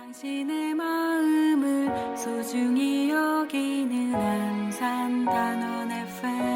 당신의 마음을 소중히 여기는 안산단원 FM.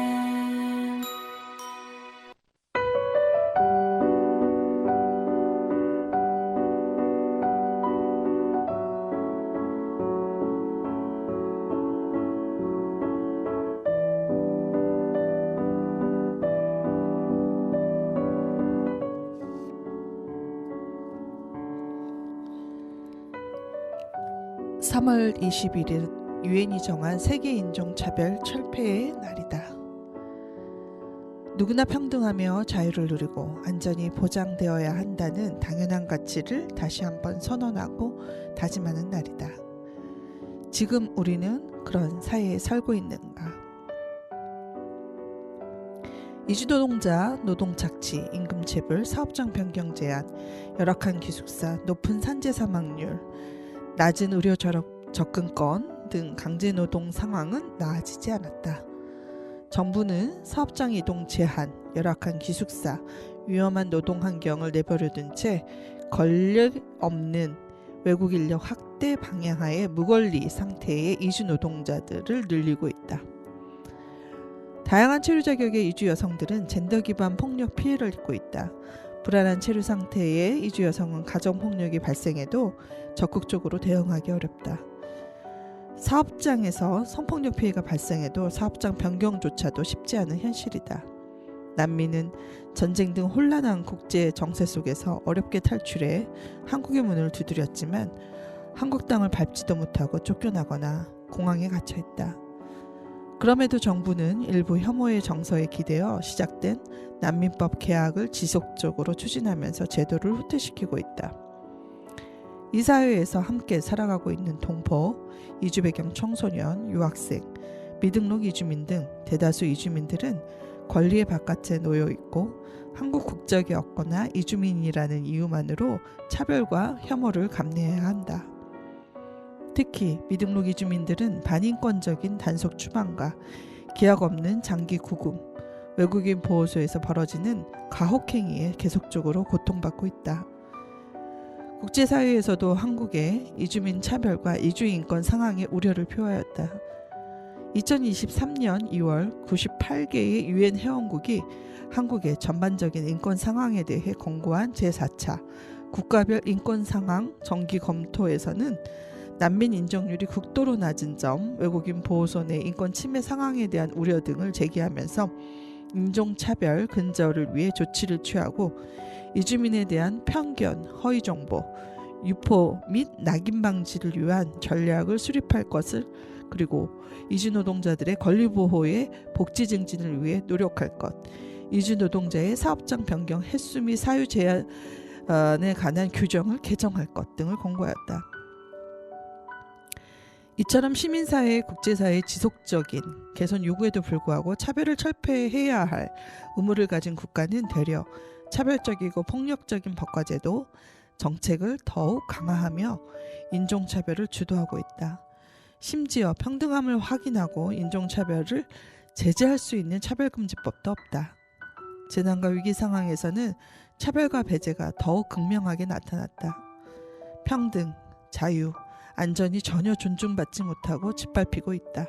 (3월 21일) 유엔이 정한 세계 인종차별 철폐의 날이다. 누구나 평등하며 자유를 누리고 안전이 보장되어야 한다는 당연한 가치를 다시 한번 선언하고 다짐하는 날이다. 지금 우리는 그런 사회에 살고 있는가? 이주노동자, 노동착취, 임금체불, 사업장 변경 제한, 열악한 기숙사, 높은 산재 사망률, 낮은 의료 접근권 등 강제노동 상황은 나아지지 않았다. 정부는 사업장 이동 제한, 열악한 기숙사, 위험한 노동 환경을 내버려둔 채 권력 없는 외국 인력 확대 방향하에 무권리 상태의 이주 노동자들을 늘리고 있다. 다양한 체류 자격의 이주 여성들은 젠더 기반 폭력 피해를 입고 있다. 불안한 체류 상태의 이주 여성은 가정폭력이 발생해도 적극적으로 대응하기 어렵다. 사업장에서 성폭력 피해가 발생해도 사업장 변경조차도 쉽지 않은 현실이다. 난민은 전쟁 등 혼란한 국제 정세 속에서 어렵게 탈출해 한국의 문을 두드렸지만 한국 땅을 밟지도 못하고 쫓겨나거나 공항에 갇혀 있다. 그럼에도 정부는 일부 혐오의 정서에 기대어 시작된 난민법 개혁을 지속적으로 추진하면서 제도를 후퇴시키고 있다. 이 사회에서 함께 살아가고 있는 동포, 이주 배경 청소년, 유학생, 미등록 이주민 등 대다수 이주민들은 권리의 바깥에 놓여 있고 한국 국적이 없거나 이주민이라는 이유만으로 차별과 혐오를 감내해야 한다. 특히 미등록 이주민들은 반인권적인 단속 추방과 기약 없는 장기 구금, 외국인 보호소에서 벌어지는 가혹행위에 계속적으로 고통받고 있다. 국제사회에서도 한국의 이주민 차별과 이주인권 상황에 우려를 표하였다. 2023년 2월 98개의 유엔 회원국이 한국의 전반적인 인권 상황에 대해 권고한 제4차 국가별 인권 상황 정기 검토에서는 난민 인정률이 극도로 낮은 점, 외국인 보호소 내 인권 침해 상황에 대한 우려 등을 제기하면서 인종차별 근절을 위해 조치를 취하고 이주민에 대한 편견, 허위정보, 유포 및 낙인 방지를 위한 전략을 수립할 것을, 그리고 이주노동자들의 권리보호에 복지 증진을 위해 노력할 것, 이주노동자의 사업장 변경 횟수 및 사유 제한에 관한 규정을 개정할 것 등을 권고하였다. 이처럼 시민사회의 국제사회의 지속적인 개선 요구에도 불구하고 차별을 철폐해야 할 의무를 가진 국가는 되려 차별적이고 폭력적인 법과 제도, 정책을 더욱 강화하며 인종차별을 주도하고 있다. 심지어 평등함을 확인하고 인종차별을 제재할 수 있는 차별금지법도 없다. 재난과 위기 상황에서는 차별과 배제가 더욱 극명하게 나타났다. 평등, 자유, 안전이 전혀 존중받지 못하고 짓밟히고 있다.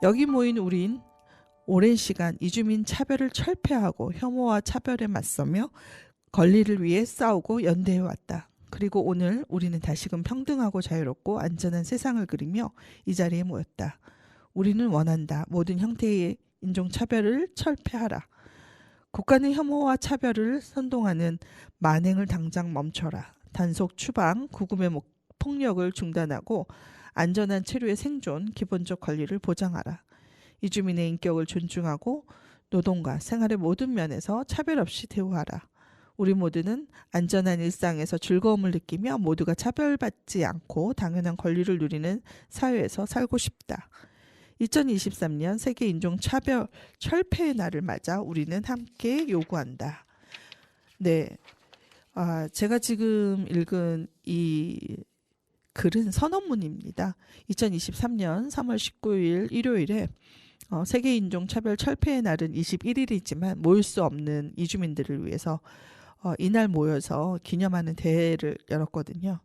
여기 모인 우린 오랜 시간 이주민 차별을 철폐하고 혐오와 차별에 맞서며 권리를 위해 싸우고 연대해왔다. 그리고 오늘 우리는 다시금 평등하고 자유롭고 안전한 세상을 그리며 이 자리에 모였다. 우리는 원한다. 모든 형태의 인종차별을 철폐하라. 국가는 혐오와 차별을 선동하는 만행을 당장 멈춰라. 단속, 추방, 구금의 폭력을 중단하고 안전한 체류의 생존, 기본적 권리를 보장하라. 이주민의 인격을 존중하고 노동과 생활의 모든 면에서 차별 없이 대우하라. 우리 모두는 안전한 일상에서 즐거움을 느끼며 모두가 차별받지 않고 당연한 권리를 누리는 사회에서 살고 싶다. 2023년 세계 인종차별 철폐의 날을 맞아 우리는 함께 요구한다. 네, 제가 지금 읽은 이 글은 선언문입니다. 2023년 3월 19일 일요일에 세계 인종차별 철폐의 날은 21일이지만 모일 수 없는 이주민들을 위해서 이날 모여서 기념하는 대회를 열었거든요.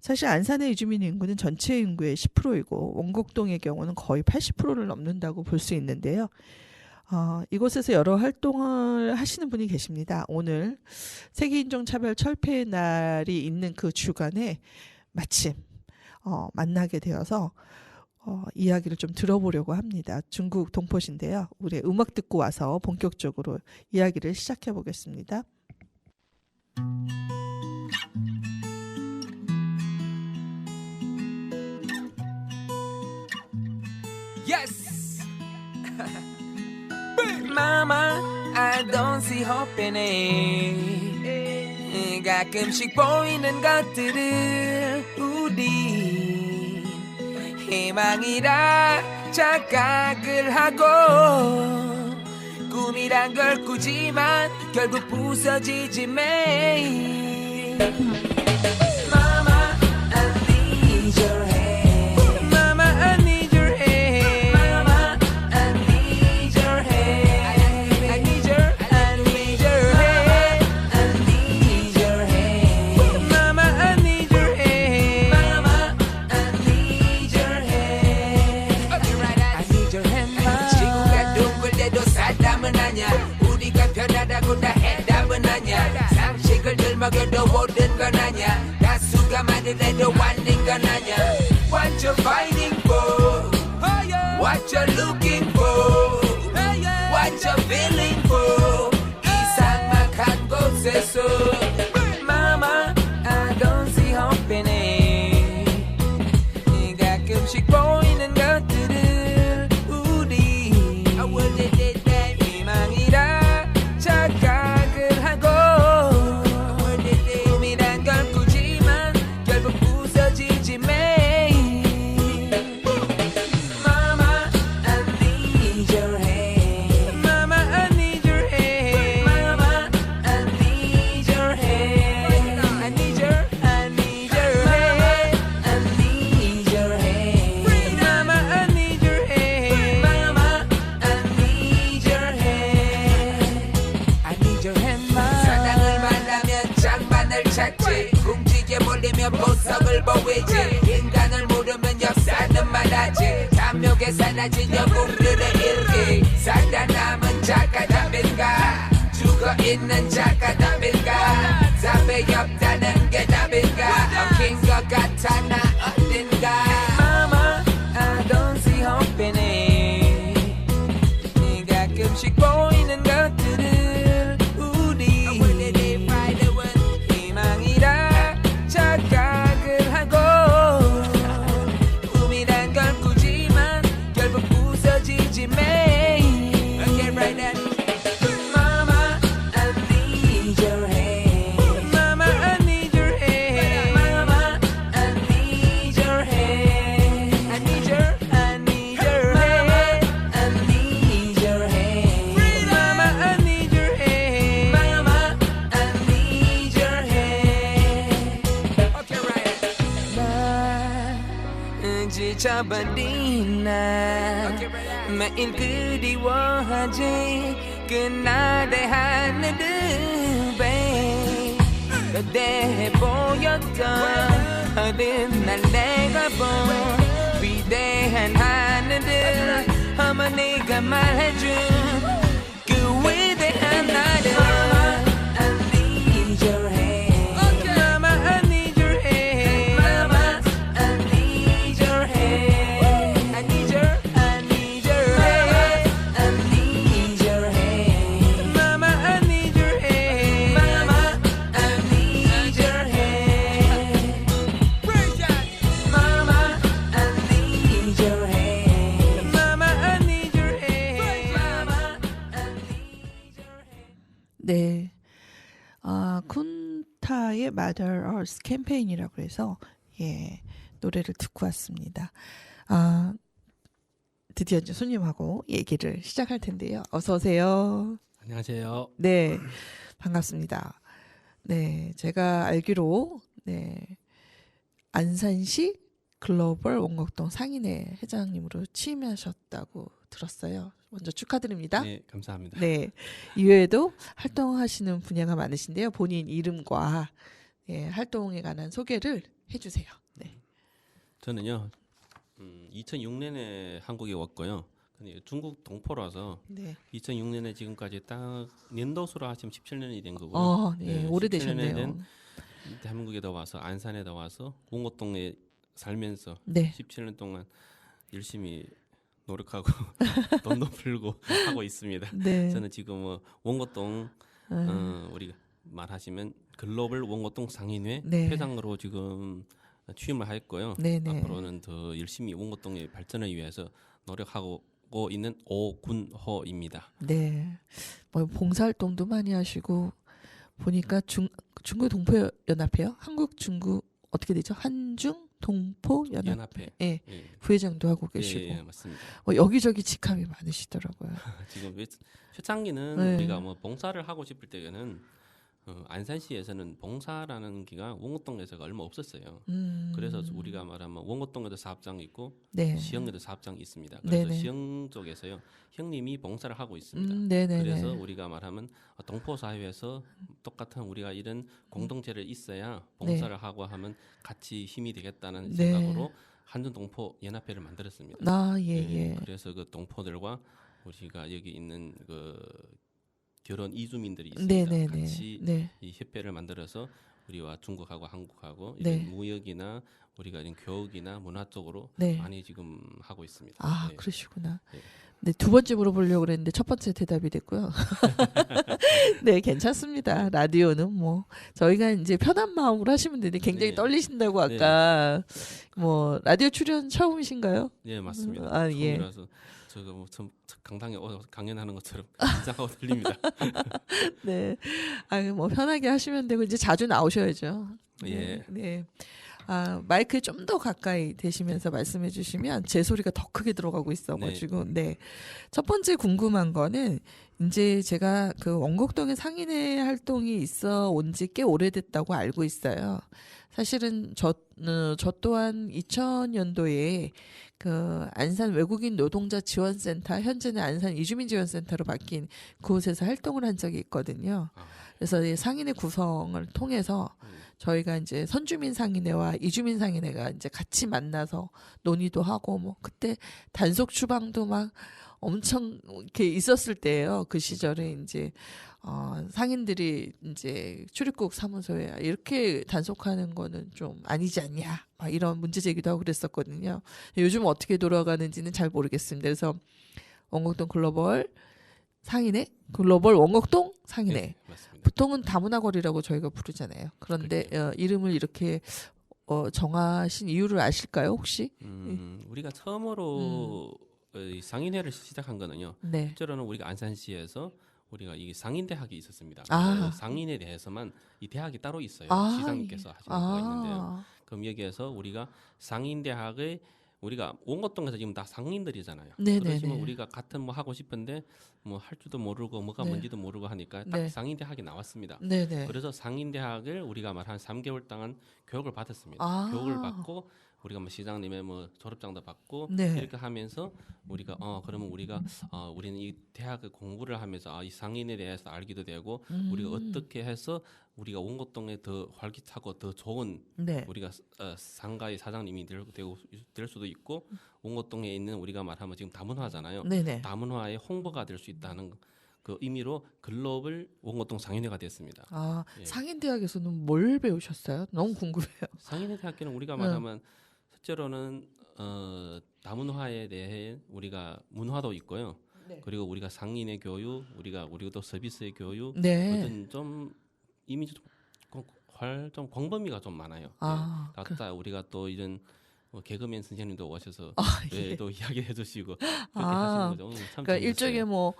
사실 안산의 이주민 인구는 전체 인구의 10%이고 원곡동의 경우는 거의 80%를 넘는다고 볼 수 있는데요. 이곳에서 여러 활동을 하시는 분이 계십니다. 오늘 세계인종차별 철폐의 날이 있는 그 주간에 마침 만나게 되어서 이야기를 좀 들어보려고 합니다. 중국 동포신데요. 우리 음악 듣고 와서 본격적으로 이야기를 시작해 보겠습니다. Yes! Mama, I don't see hope in it. 가끔씩 보이는 것들을 우리 희망이라 착각을 하고 꿈이란 걸 꾸지만 결국 부서지지 매일. Mama, I need your hand. Mama, I need your hand. Mama, I need your hand. I need your hand. I need your hand. Mama, I need your hand. Mama, I need your hand. I need your hand. 지구가 둥글대도 사람은 아냐. 우리가 편하다고 다 해답은 아냐. 상식을 들먹여도 모든 건 아냐. 다수가 말을 완는 건 아냐. What you fighting for? What you looking for? What you feeling for? 이상막한 곳에서 Mama, I don't see hope in it. 가끔씩 보이는 것들을 우리 희망이라 착각을 하고 꿈이란 걸 꾸지만 결국 부서지지 매일. Mama, I need your hand. Mama, I need your hand. Mama, I need your hand. I need your hand. I need your hand. Mama, I need your hand. Mama, I need your hand. I need your hand. 사랑을 만나면 장반을 찾지. 궁지게 몰리면 보석을 보이지. 인간을 모르면 역사는 말하지. 탐욕에 사라진 영웅들의 일기. 살다 남은 작가답일까? 죽어있는 작가답일까? 답이 없다는 게 답일까? 엉킨 것 같아 나 어딘가. Mama, I don't see hope in it. 가끔씩 보이는 것들을 우리 희망이라 착각을 하고 꿈이란 걸 꾸지만 결국 부서지지 매일. Okay, right then. Mama, I need your hand. Mama, I need your hand. Mama, I need your hand. I need your hand. I need your hand. Mama, I need your hand. Mama, I need your hand. Okay, right. 나 지쳐버린 나 매일 그리워하지. 그날의 하늘을 배 그때 보였던 어린 날 내가 본 위대한 하늘을 어머니가 말해준 그 위대한 날을. I need your hand. Mama, I need your hand. Mama, I need your hand. I need your hand. I need your hand. Mama, I need your hand. Mama, I need your hand. Mama, I need your hand. Mama, I need your hand. Mama, I need your hand. 네, 쿤타의 Mother Earth 캠페인이라고 해서 노래를 듣고 왔습니다. 드디어 이제 손님하고 얘기를 시작할 텐데요. 어서 오세요. 안녕하세요. 네, 반갑습니다. 네, 제가 알기로 안산시 글로벌 원곡동 상인회 회장님으로 취임하셨다고 들었어요. 먼저 축하드립니다. 네, 감사합니다. 네, 이외에도 활동하시는 분야가 많으신데요. 본인 이름과 활동에 관한 소개를 해주세요. 네. 저는요 2006년에 한국에 왔고요. 근데 중국 동포라서 네. 2006년에 지금까지 딱 년도수로 하시면 17년이 된 거고요. 네, 네, 오래되셨네요. 17년에 된 대한민국에다 와서 안산에다 와서 원곡동에 살면서 네. 17년 동안 열심히 노력하고 돈도 벌고 하고 있습니다. 네. 저는 지금 원곡동 우리가 말하시면 글로벌 원곡동 상인회 네. 회장으로 지금 취임을 했고요. 네네. 앞으로는 더 열심히 원곡동의 발전을 위해서 노력하고 있는 오군호입니다. 네. 뭐 봉사활동도 많이 하시고 보니까 중국 동포 연합회요? 한국 중국 어떻게 되죠? 한중 동포 연합회. 예. 예. 부회장도 하고 계시고 예, 맞습니다. 여기저기 직함이 많으시더라고요. 지금 최창기는 네. 우리가 뭐 봉사를 하고 싶을 때는 안산시에서는 봉사라는 기가 원곡동에서가 얼마 없었어요. 그래서 우리가 말하면 원곡동에도 사업장이 있고 네. 시흥에도 사업장이 있습니다. 그래서 네네. 시흥 쪽에서요 형님이 봉사를 하고 있습니다. 네네네. 그래서 우리가 말하면 동포 사회에서 똑같은 우리가 이런 공동체를 있어야 봉사를 하고 하면 같이 힘이 되겠다는 네. 생각으로 한전 동포 연합회를 만들었습니다. 예. 그래서 그 동포들과 우리가 여기 있는 그 결혼 이주민들이 있습니다. 네네네. 같이 네. 이 협회를 만들어서 우리와 중국하고 한국하고 네. 이런 무역이나 우리가 이런 교육이나 문화 쪽으로 네. 많이 지금 하고 있습니다. 아, 네. 그러시구나. 네. 네, 두 번째 물어보려고 그랬는데 첫 번째 대답이 됐고요. 네, 괜찮습니다. 라디오는 뭐 저희가 이제 편한 마음으로 하시면 되는데 굉장히 네. 떨리신다고 아까 뭐 라디오 출연 처음이신가요? 네, 맞습니다. 아, 예. 처음이라서 제가 뭐 강당에 강연하는 것처럼 긴장하고 들립니다. 네. 뭐 편하게 하시면 되고 이제 자주 나오셔야죠. 네. 예. 네. 마이크에 좀 더 가까이 대시면서 말씀해 주시면 제 소리가 더 크게 들어가고 있어가지고 네. 첫 번째 궁금한 거는 이제 제가 그 원곡동에 상인회 활동이 있어 온 지 꽤 오래됐다고 알고 있어요. 사실은 저 또한 2000년도에 그 안산 외국인 노동자 지원센터, 현재는 안산 이주민 지원센터로 바뀐 그곳에서 활동을 한 적이 있거든요. 그래서 이 상인회 구성을 통해서 저희가 이제 선주민 상인회와 이주민 상인회가 이제 같이 만나서 논의도 하고 뭐 그때 단속 추방도 막 엄청 이렇게 있었을 때예요. 그 시절에 이제 상인들이 이제 출입국 사무소에 이렇게 단속하는 거는 좀 아니지 않냐 막 이런 문제 제기도 하고 그랬었거든요. 요즘 어떻게 돌아가는지는 잘 모르겠습니다. 그래서 원곡동 글로벌 상인회, 글로벌 원곡동 상인회. 네, 맞습니다. 보통은 다문화 거리라고 저희가 부르잖아요. 그런데 이름을 이렇게 정하신 이유를 아실까요, 혹시? 우리가 처음으로 이 상인회를 시작한 거는요. 네. 실제로는 우리가 안산시에서 우리가 이 상인 대학이 있었습니다. 아. 상인에 대해서만 이 대학이 따로 있어요. 아, 시장님께서 예. 하시는 거가 있는데요. 그럼 여기에서 우리가 상인 대학의 우리가 원곡동에서 지금 다 상인들이잖아요. 네네네. 그러시면 우리가 같은 뭐 하고 싶은데 뭐 할 줄도 모르고 뭐가 네. 뭔지도 모르고 하니까 딱 네. 상인 대학이 나왔습니다. 네네. 그래서 상인 대학을 우리가 말 한 3개월 동안 교육을 받았습니다. 아. 교육을 받고 우리가 뭐 시장님의 뭐 졸업장도 받고 네. 이렇게 하면서 우리가 그러면 우리가 우리는 이 대학을 공부를 하면서 이 상인에 대해서 알기도 되고 우리가 어떻게 해서 우리가 원곡동에 더 활기차고 더 좋은 네. 우리가 상가의 사장님이 될 수도 있고 원곡동에 있는 우리가 말하면 지금 다문화잖아요. 네네. 다문화의 홍보가 될 수 있다는 그 의미로 글로벌 원곡동 상인회가 됐습니다. 예. 상인 대학에서는 뭘 배우셨어요? 너무 궁금해요. 상인회 대학교는 우리가 말하면 실제로는 다문화에 대해 우리가 문화도 있고요. 네. 그리고 우리가 상인의 교육, 우리도 서비스의 교육, 네. 어떤 좀 이미지 좀 광범위가 좀 많아요. 아, 예. 각자 우리가 또 이런 개그맨 선생님도 오셔서 예. 또 이야기해 주시고 그렇게 아, 하시는 거죠. 참 그러니까 재밌었어요. 일종의 뭐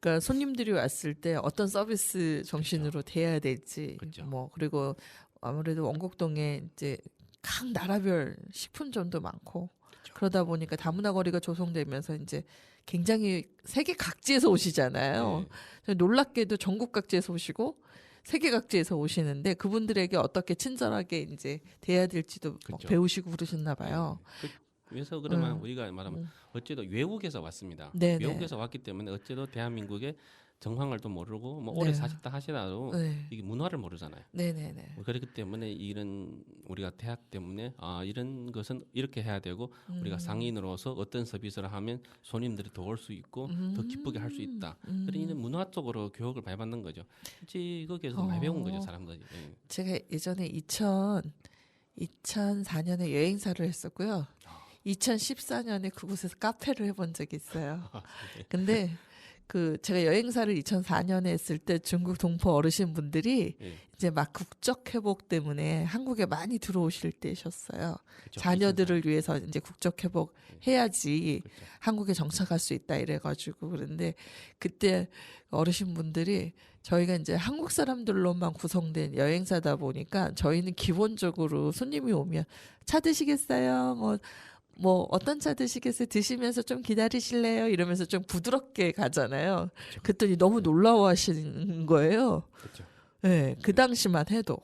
그러니까 손님들이 왔을 때 어떤 서비스 정신으로 대해야 될지 그렇죠. 뭐 그리고 아무래도 원곡동에 이제 각 나라별 식품점도 많고 그러다 보니까 다문화 거리가 조성되면서 이제 굉장히 세계 각지에서 오시잖아요. 네. 놀랍게도 전국 각지에서 오시고 세계 각지에서 오시는데 그분들에게 어떻게 친절하게 이제 대해야 될지도 막 그렇죠. 배우시고 그러셨나 봐요. 그래서 그러면 우리가 말하면 어째도 외국에서 왔습니다. 네네. 외국에서 왔기 때문에 어째도 대한민국의 정황을 또 모르고 뭐 오래 네. 사셨다 하시더라도 네. 이게 문화를 모르잖아요. 네네네. 그렇기 때문에 이런 우리가 대학 때문에 이런 것은 이렇게 해야 되고 우리가 상인으로서 어떤 서비스를 하면 손님들이 더 올 수 있고 더 기쁘게 할 수 있다. 그런 이런 문화 쪽으로 교육을 많이 받는 거죠. 이제 거기에서 많이 배운 거죠, 사람들이. 예. 제가 예전에 2004년에 여행사를 했었고요. 2014년에 그곳에서 카페를 해본 적이 있어요. 근데 제가 여행사를 2004년에 했을 때 중국 동포 어르신분들이 예. 이제 막 국적 회복 때문에 한국에 많이 들어오실 때셨어요. 그렇죠. 자녀들을 위해서 이제 국적 회복 해야지 그렇죠. 한국에 정착할 수 있다 이래가지고 그런데 그때 어르신분들이 저희가 이제 한국 사람들로만 구성된 여행사다 보니까 저희는 기본적으로 손님이 오면 차 드시겠어요? 뭐 어떤 차 드시겠어요? 드시면서 좀 기다리실래요? 이러면서 좀 부드럽게 가잖아요. 그랬더니 너무 놀라워하시는 거예요. 그렇죠. 네, 그 당시만 해도.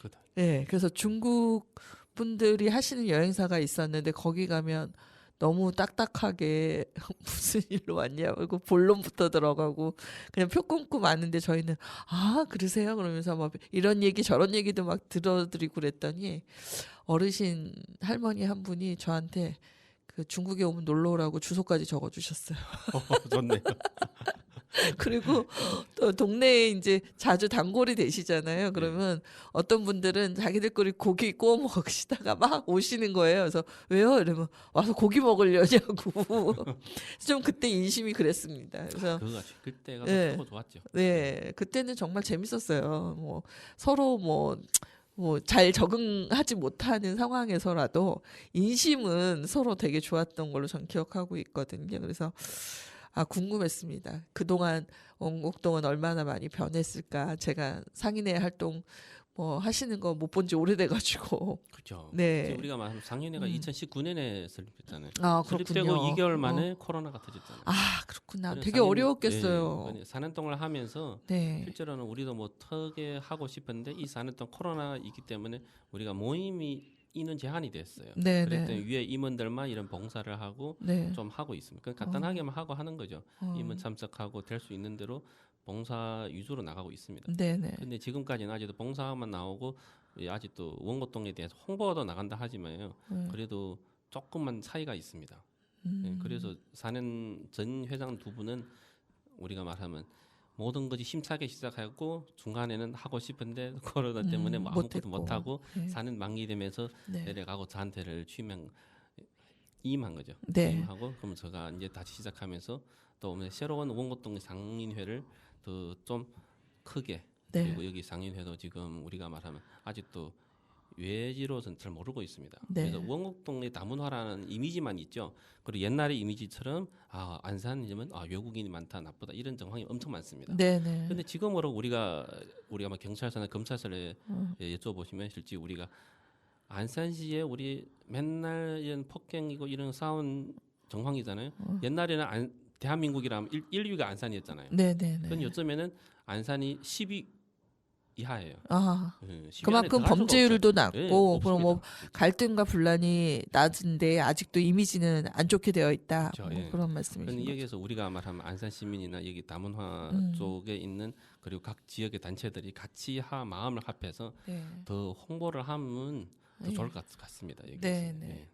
그다. 네, 그래서 중국 분들이 하시는 여행사가 있었는데 거기 가면 너무 딱딱하게 무슨 일로 왔냐 그리고 본론부터 들어가고 그냥 표 끊고 마는데 저희는 그러세요? 그러면서 막 이런 얘기 저런 얘기도 막 들어드리고 그랬더니 어르신 할머니 한 분이 저한테 그 중국에 오면 놀러 오라고 주소까지 적어주셨어요. 좋네요. 그리고 또 동네에 이제 자주 단골이 되시잖아요. 그러면 어떤 분들은 자기들끼리 고기 구워 먹으시다가 막 오시는 거예요. 그래서 왜요? 이러면 와서 고기 먹으려냐고. 좀 그때 인심이 그랬습니다. 그래서 그거가 그때가 네. 최고 좋았죠. 네, 그때는 정말 재밌었어요. 뭐 서로 뭐 잘 적응하지 못하는 상황에서라도 인심은 서로 되게 좋았던 걸로 전 기억하고 있거든요. 그래서 궁금했습니다. 그동안 원곡동은 얼마나 많이 변했을까. 제가 상인회 활동 뭐 하시는 거 못 본 지 오래돼가지고. 그렇죠. 네. 우리가 말하면 상인회가 2019년에 설립했잖아요. 그렇군요. 설립되고 2개월 만에 코로나가 터졌잖아요. 그렇구나. 그래서 되게 상인- 어려웠겠어요. 네, 4년 동안 하면서 네. 실제로는 우리도 뭐 턱에 하고 싶은데 이 4년 동안 코로나이기 때문에 우리가 모임이 인원 제한이 됐어요. 네, 그랬더니 네. 위에 임원들만 이런 봉사를 하고 네. 좀 하고 있습니다. 그러니까 간단하게만 하고 하는 거죠. 임원 참석하고 될 수 있는 대로 봉사 위주로 나가고 있습니다. 네네. 근데 지금까지는 아직도 봉사만 나오고 아직도 원곡동에 대해서 홍보도 나간다 하지만요. 그래도 조금만 차이가 있습니다. 네, 그래서 4년 전 회장 두 분은 우리가 말하면 모든 것이 심차게 시작하고 중간에는 하고 싶은데 코로나 때문에 뭐 아무것도 못하고 네. 4년 만기되면서 네. 내려가고 저한테를 임한 거죠. 네. 임하고 그럼 제가 이제 다시 시작하면서 또 새로운 원곡동 상인회를 더 좀 크게 네. 그리고 여기 상인회도 지금 우리가 말하면 아직도 외지로는 잘 모르고 있습니다. 네. 그래서 원곡동의 다문화라는 이미지만 있죠. 그리고 옛날의 이미지처럼 안산이면 외국인이 많다 나쁘다 이런 정황이 엄청 많습니다. 네네. 근데 지금으로 우리가 뭐 경찰서나 검찰서에 여쭤보시면 실제 우리가 안산시에 우리 맨날 이런 폭행이고 이런 싸운 정황이잖아요. 옛날에는 대한민국이라면 1위가 안산이었잖아요. 네네네. 그건 요즘에는 안산이 10위 이하예요. 10위 그만큼 안에 들어갈 수가 범죄율도 없어요. 낮고 예, 그럼 뭐 없습니다. 갈등과 분란이 낮은데 아직도 이미지는 안 좋게 되어 있다. 그렇죠, 뭐 예. 그런 말씀이신 거죠. 여기에서 우리가 말하면 안산 시민이나 여기 다문화 쪽에 있는 그리고 각 지역의 단체들이 같이 마음을 합해서 네. 더 홍보를 하면 더 예. 좋을 것 같습니다. 여기에서. 네, 네. 예.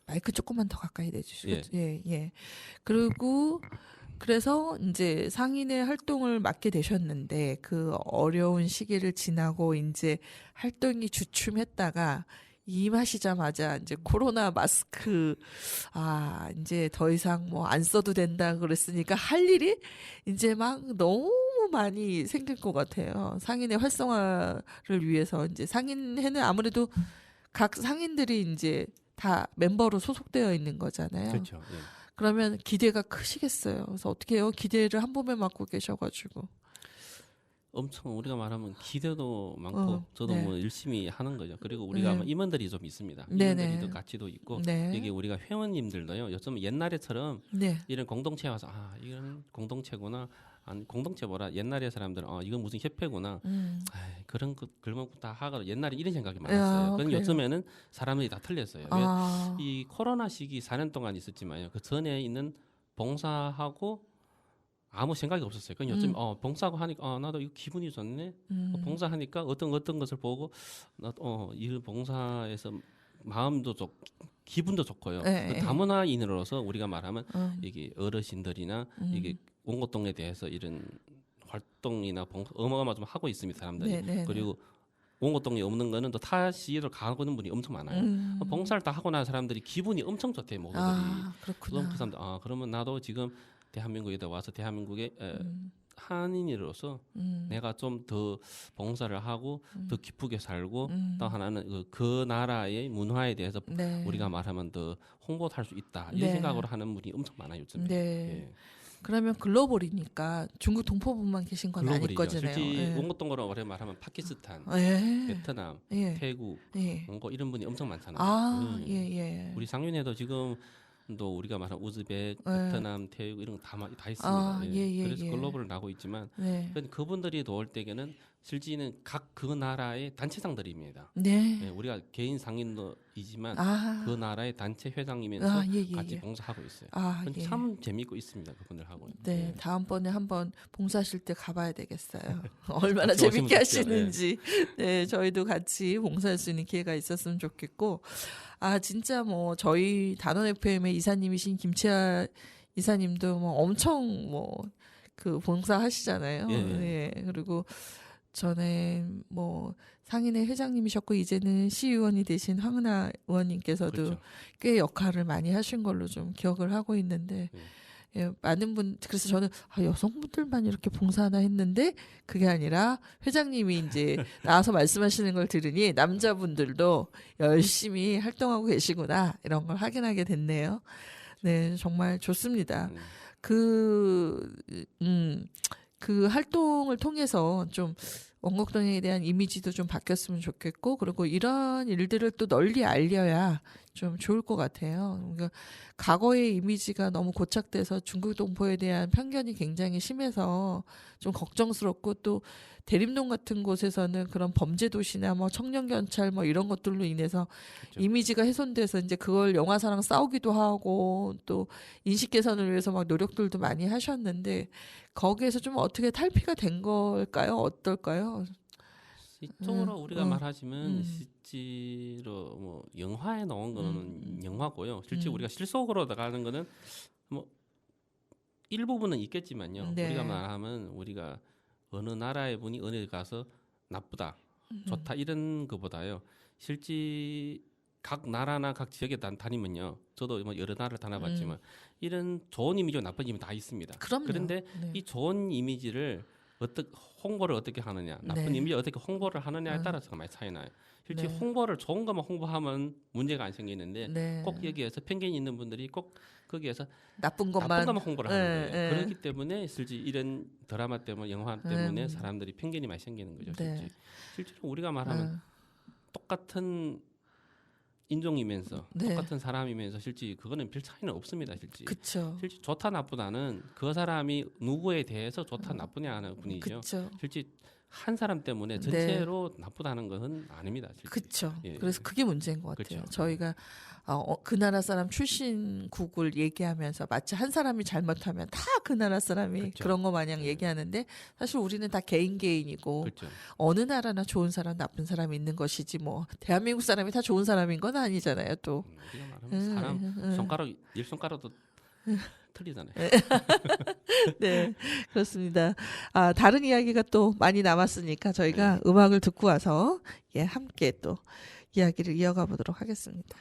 마이크 조금만 더 가까이 대주시고 예. 예. 그리고 그래서 이제 상인회 활동을 맡게 되셨는데 그 어려운 시기를 지나고 이제 활동이 주춤했다가 임하시자마자 이제 코로나 마스크 이제 더 이상 뭐 안 써도 된다 그랬으니까 할 일이 이제 막 너무 많이 생길 것 같아요. 상인회 활성화를 위해서 이제 상인회는 아무래도 각 상인들이 이제 다 멤버로 소속되어 있는 거잖아요. 그렇죠. 예. 그러면 기대가 크시겠어요. 그래서 어떻게 해요? 기대를 한 몸에 맡고 계셔가지고. 엄청 우리가 말하면 기대도 많고 저도 네. 뭐 열심히 하는 거죠. 그리고 우리가 네. 임원들이 좀 있습니다. 네네. 임원들이도 같이도 있고 네. 여기 우리가 회원님들도요. 요즘 옛날에처럼 네. 이런 공동체에 와서 이건 공동체구나. 공동체보다 옛날의 사람들은 이건 무슨 협회구나. 그런 거 다 하고 옛날에 이런 생각이 많았어요. 그런데 그래요? 요즘에는 사람들이 다 틀렸어요. 아, 이 코로나 시기 4년 동안 있었지만요. 그 전에 있는 봉사하고 아무 생각이 없었어요. 그냥 요즘 봉사하고 하니까 나도 이거 기분이 좋네. 봉사하니까 어떤 것을 보고 이 봉사에서 마음도 좋고 기분도 좋고요. 네, 그 다문화인으로서 우리가 말하면 이게 어르신들이나 이게 원고동에 대해서 이런 활동이나 봉사 어마어마 좀 하고 있습니다, 사람들이. 네, 네, 그리고 원고동이 없는 거는 또 타시를 가고는 분이 엄청 많아요. 봉사를 다 하고 난 사람들이 기분이 엄청 좋대요, 모두들이. 그렇구나. 그 사람들 그러면 나도 지금 대한민국에 와서 대한민국의 한인으로서 내가 좀 더 봉사를 하고 더 기쁘게 살고 또 하나는 그 나라의 문화에 대해서 네. 우리가 말하면 더 홍보를 할 수 있다 이런 네. 생각으로 하는 분이 엄청 많아요 요즘에. 네. 예. 그러면 글로벌이니까 중국 동포분만 계신 건 아닐 글로벌이죠. 거잖아요. 실제 예. 원고동으로 오래 말하면 파키스탄, 예. 베트남, 예. 태국, 예. 몽고 이런 분이 엄청 많잖아요. 예. 우리 상윤회도 지금 또 우리가 말하는 우즈벡, 베트남, 태국 이런 거 다 있습니다. 그래서 글로벌을 나고 있지만 네. 그분들이 도올 때에는 실제는 각 그 나라의 단체장들입니다. 네. 예, 우리가 개인 상인도이지만 그 나라의 단체 회장이면서 같이 봉사하고 있어요. 예. 참 재미있고 있습니다. 그분들하고. 네, 다음번에 한번 봉사하실 때 가봐야 되겠어요. 얼마나 같이 오시면 재밌게 좋죠. 하시는지. 네, 저희도 같이 봉사할 수 있는 기회가 있었으면 좋겠고, 진짜 뭐 저희 단원 FM의 이사님이신 김치아 이사님도 뭐 엄청 뭐 그 봉사하시잖아요. 예. 그리고 전에 뭐 상인회 회장님이셨고 이제는 시의원이 되신 황은하 의원님께서도 그렇죠. 꽤 역할을 많이 하신 걸로 좀 기억을 하고 있는데 예, 많은 분 그래서 저는 여성분들만 이렇게 봉사하나 했는데 그게 아니라 회장님이 이제 나와서 말씀하시는 걸 들으니 남자분들도 열심히 활동하고 계시구나 이런 걸 확인하게 됐네요. 네, 정말 좋습니다. 그 활동을 통해서 좀 원곡동에 대한 이미지도 좀 바뀌었으면 좋겠고 그리고 이런 일들을 또 널리 알려야 좀 좋을 것 같아요. 그러니까 과거의 이미지가 너무 고착돼서 중국 동포에 대한 편견이 굉장히 심해서 좀 걱정스럽고 또 대림동 같은 곳에서는 그런 범죄 도시나 뭐 청년 경찰 뭐 이런 것들로 인해서 그렇죠. 이미지가 훼손돼서 이제 그걸 영화사랑 싸우기도 하고 또 인식 개선을 위해서 막 노력들도 많이 하셨는데 거기에서 좀 어떻게 탈피가 된 걸까요? 어떨까요? 이쪽으로 우리가 말하자면 실제로 뭐 영화에 나온 거는 영화고요. 실제 우리가 실속으로 나가는 거는 뭐 일부분은 있겠지만요. 네. 우리가 말하면 우리가 어느 나라의 분이 어느 데 가서 나쁘다, 좋다 이런 거보다요. 실제 각 나라나 각 지역에 다니면요. 저도 뭐 여러 나라를 다녀봤지만 이런 좋은 이미지와 나쁜 이미지 다 있습니다. 그럼요. 그런데 네. 이 좋은 이미지를 홍보를 어떻게 하느냐, 나쁜 네. 이미지 어떻게 홍보를 하느냐에 따라서 많이 차이 나요. 실제 네. 홍보를 좋은 것만 홍보하면 문제가 안 생기는데 네. 꼭 여기에서 편견이 있는 분들이 꼭 거기에서 나쁜 나쁜 것만 것만 홍보를 하는 네, 거예요. 네. 그렇기 때문에 실제 이런 드라마 때문에 영화 때문에 사람들이 편견이 많이 생기는 거죠. 네. 실제로 우리가 말하면 똑같은 인종이면서 네. 똑같은 사람이면서 실제 그거는 별 차이는 없습니다. 그쵸. 실제 좋다 나쁘다는 그 사람이 누구에 대해서 좋다 나쁘냐 하는 분이죠. 그쵸. 실제 한 사람 때문에 전체로 나쁘다는 것은 아닙니다. 실제. 그쵸. 예. 그래서 그게 문제인 것 같아요. 그렇죠. 저희가 그 나라 사람 출신국을 얘기하면서 마치 한 사람이 잘못하면 다 그 나라 사람이 그렇죠. 그런 거 마냥 얘기하는데 사실 우리는 다 개인이고 그렇죠. 어느 나라나 좋은 사람 나쁜 사람이 있는 것이지 뭐 대한민국 사람이 다 좋은 사람인 건 아니잖아요. 또 우리가 말하면 사람 손가락 열 손가락도 틀리잖아요. 네, 그렇습니다. 다른 이야기가 또 많이 남았으니까 저희가 음악을 듣고 와서 함께 또 이야기를 이어가 보도록 하겠습니다.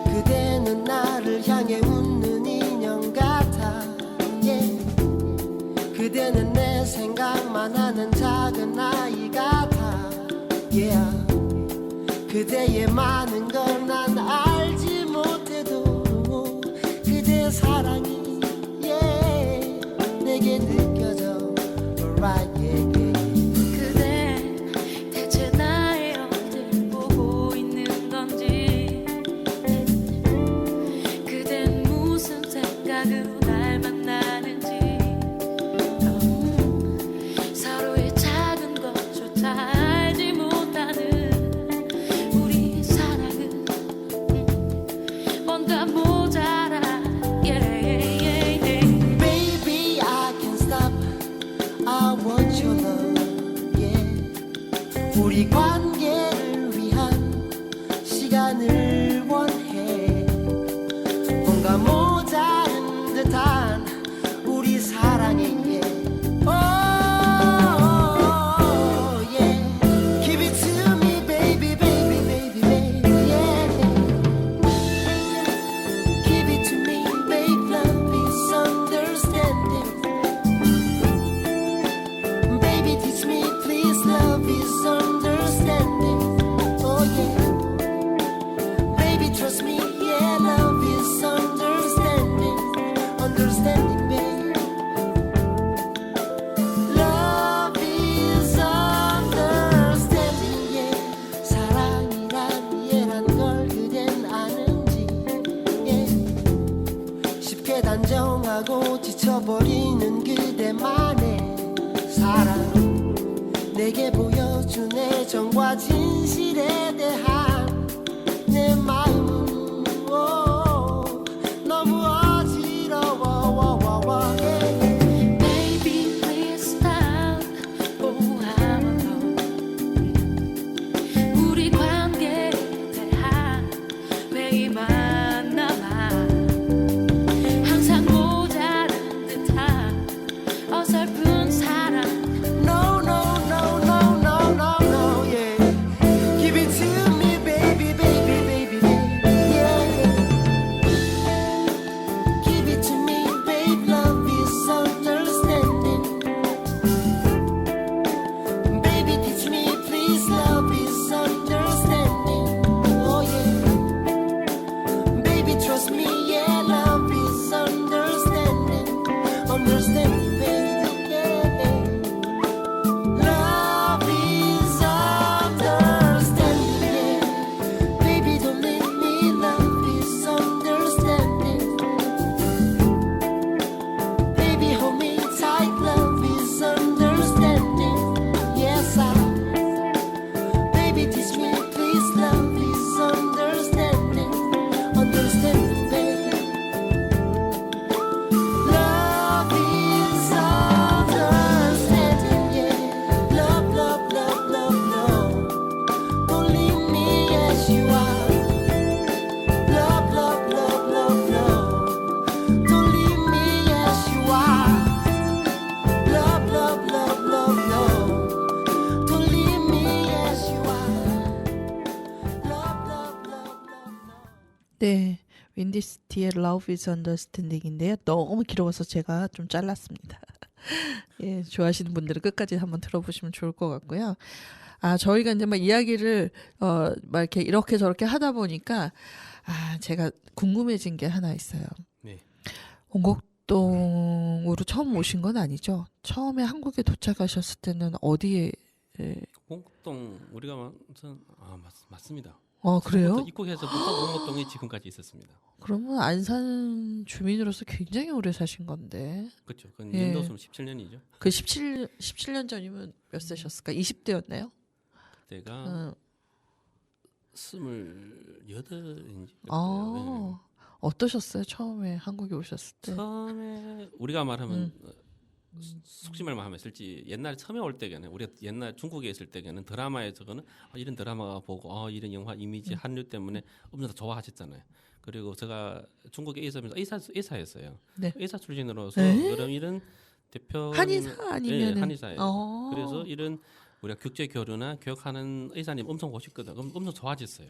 그대는 나를 향해 웃는 인형 같아 그대는 내 생각만 하는 작은 아이 같아 그대의 많은 걸 난 알지 못해도 그대의 사랑이 yeah, 내게 느껴져 right yeah, yeah. 그대 대체 나의 어딜 보고 있는 건지 그댄 무슨 생각으로 날 만나는지 서로의 작은 것조차 알지 못하는 우리 사랑은 뭔가 모자라 yeah, yeah, yeah. Baby I can't stop I want your love yeah. 우리 관계를 위한 시간을 원해 뭔가 모자른 듯한 우리 사랑에 yeah. Oh, yeah. Give it to me baby baby baby baby yeah. Give it to me babe love is understanding baby teach me please love is understanding oh yeah baby trust me yeah love is understanding understanding babe love is understanding yeah 사랑이란 얘란 걸 그댄 아는지 yeah 쉽게 단정하고 지쳐버리는 그대만의 사랑 내게 보여준 애정과 진실에 대한 내 마음은 너무 어지러워 yeah. Baby, please stop. Oh, I'm alone. 우리 관계에 대한 회의만 남아 항상 모자란 듯한 어설픈 사랑. No, no, no, no, no, no, no, yeah. Give it to me, baby, baby, baby, baby, yeah. Give it to me, babe, love is understanding. Baby, teach me, please, love is understanding. Oh, yeah. Baby, trust me, yeah, love is understanding. Understanding, baby, yeah. Love is understanding, yeah. Baby, don't leave me. Love is understanding. Baby, hold me tight. Love is understanding. Yes, baby, teach me, please. Love is understanding. Understanding, baby. Love is understanding, yeah. Love, love, love, love, love. Don't leave me as you are. Love, love, love, love, love. Don't leave me as you are. Love, love, love, love, love. Don't leave me as you are. Love, love, love, love, love. 네, 윈디스티의 Love is Understanding인데요. 너무 길어서 제가 좀 잘랐습니다. 예, 좋아하시는 분들은 끝까지 한번 들어보시면 좋을 것 같고요. 아, 저희가 이제 막 이야기를 막 이렇게 저렇게 하다 보니까 제가 궁금해진 게 하나 있어요. 네. 원곡동으로 처음 오신 건 아니죠? 처음에 한국에 도착하셨을 때는 어디에? 원곡동 우리가 맞습니다. 그래요? 처음부터 입국해서부터 원곡동에 지금까지 있었습니다. 그러면 안산 주민으로서 굉장히 오래 사신 건데. 그렇죠. 그건 예. 연도수는 17년이죠. 그 17년 전이면 몇 세셨을까? 20대였나요? 그때가 28인지. 어떠셨어요? 처음에 한국에 오셨을 때? 처음에 우리가 말하면 속시말만 하면 쓸지 옛날에 처음에 올 때에는 우리가 옛날 중국에 있을 때에는 드라마에서는 이런 드라마가 보고 이런 영화 이미지 한류 때문에 엄청 좋아하셨잖아요. 그리고 제가 중국에 있으면서 의사였어요. 네. 의사 출신으로서 여러 이런 대표 한의사 아니면 한의사예요. 그래서 이런 우리가 국제 교류나 교육하는 의사님 엄청 오셨거든. 그럼 엄청 좋아졌어요.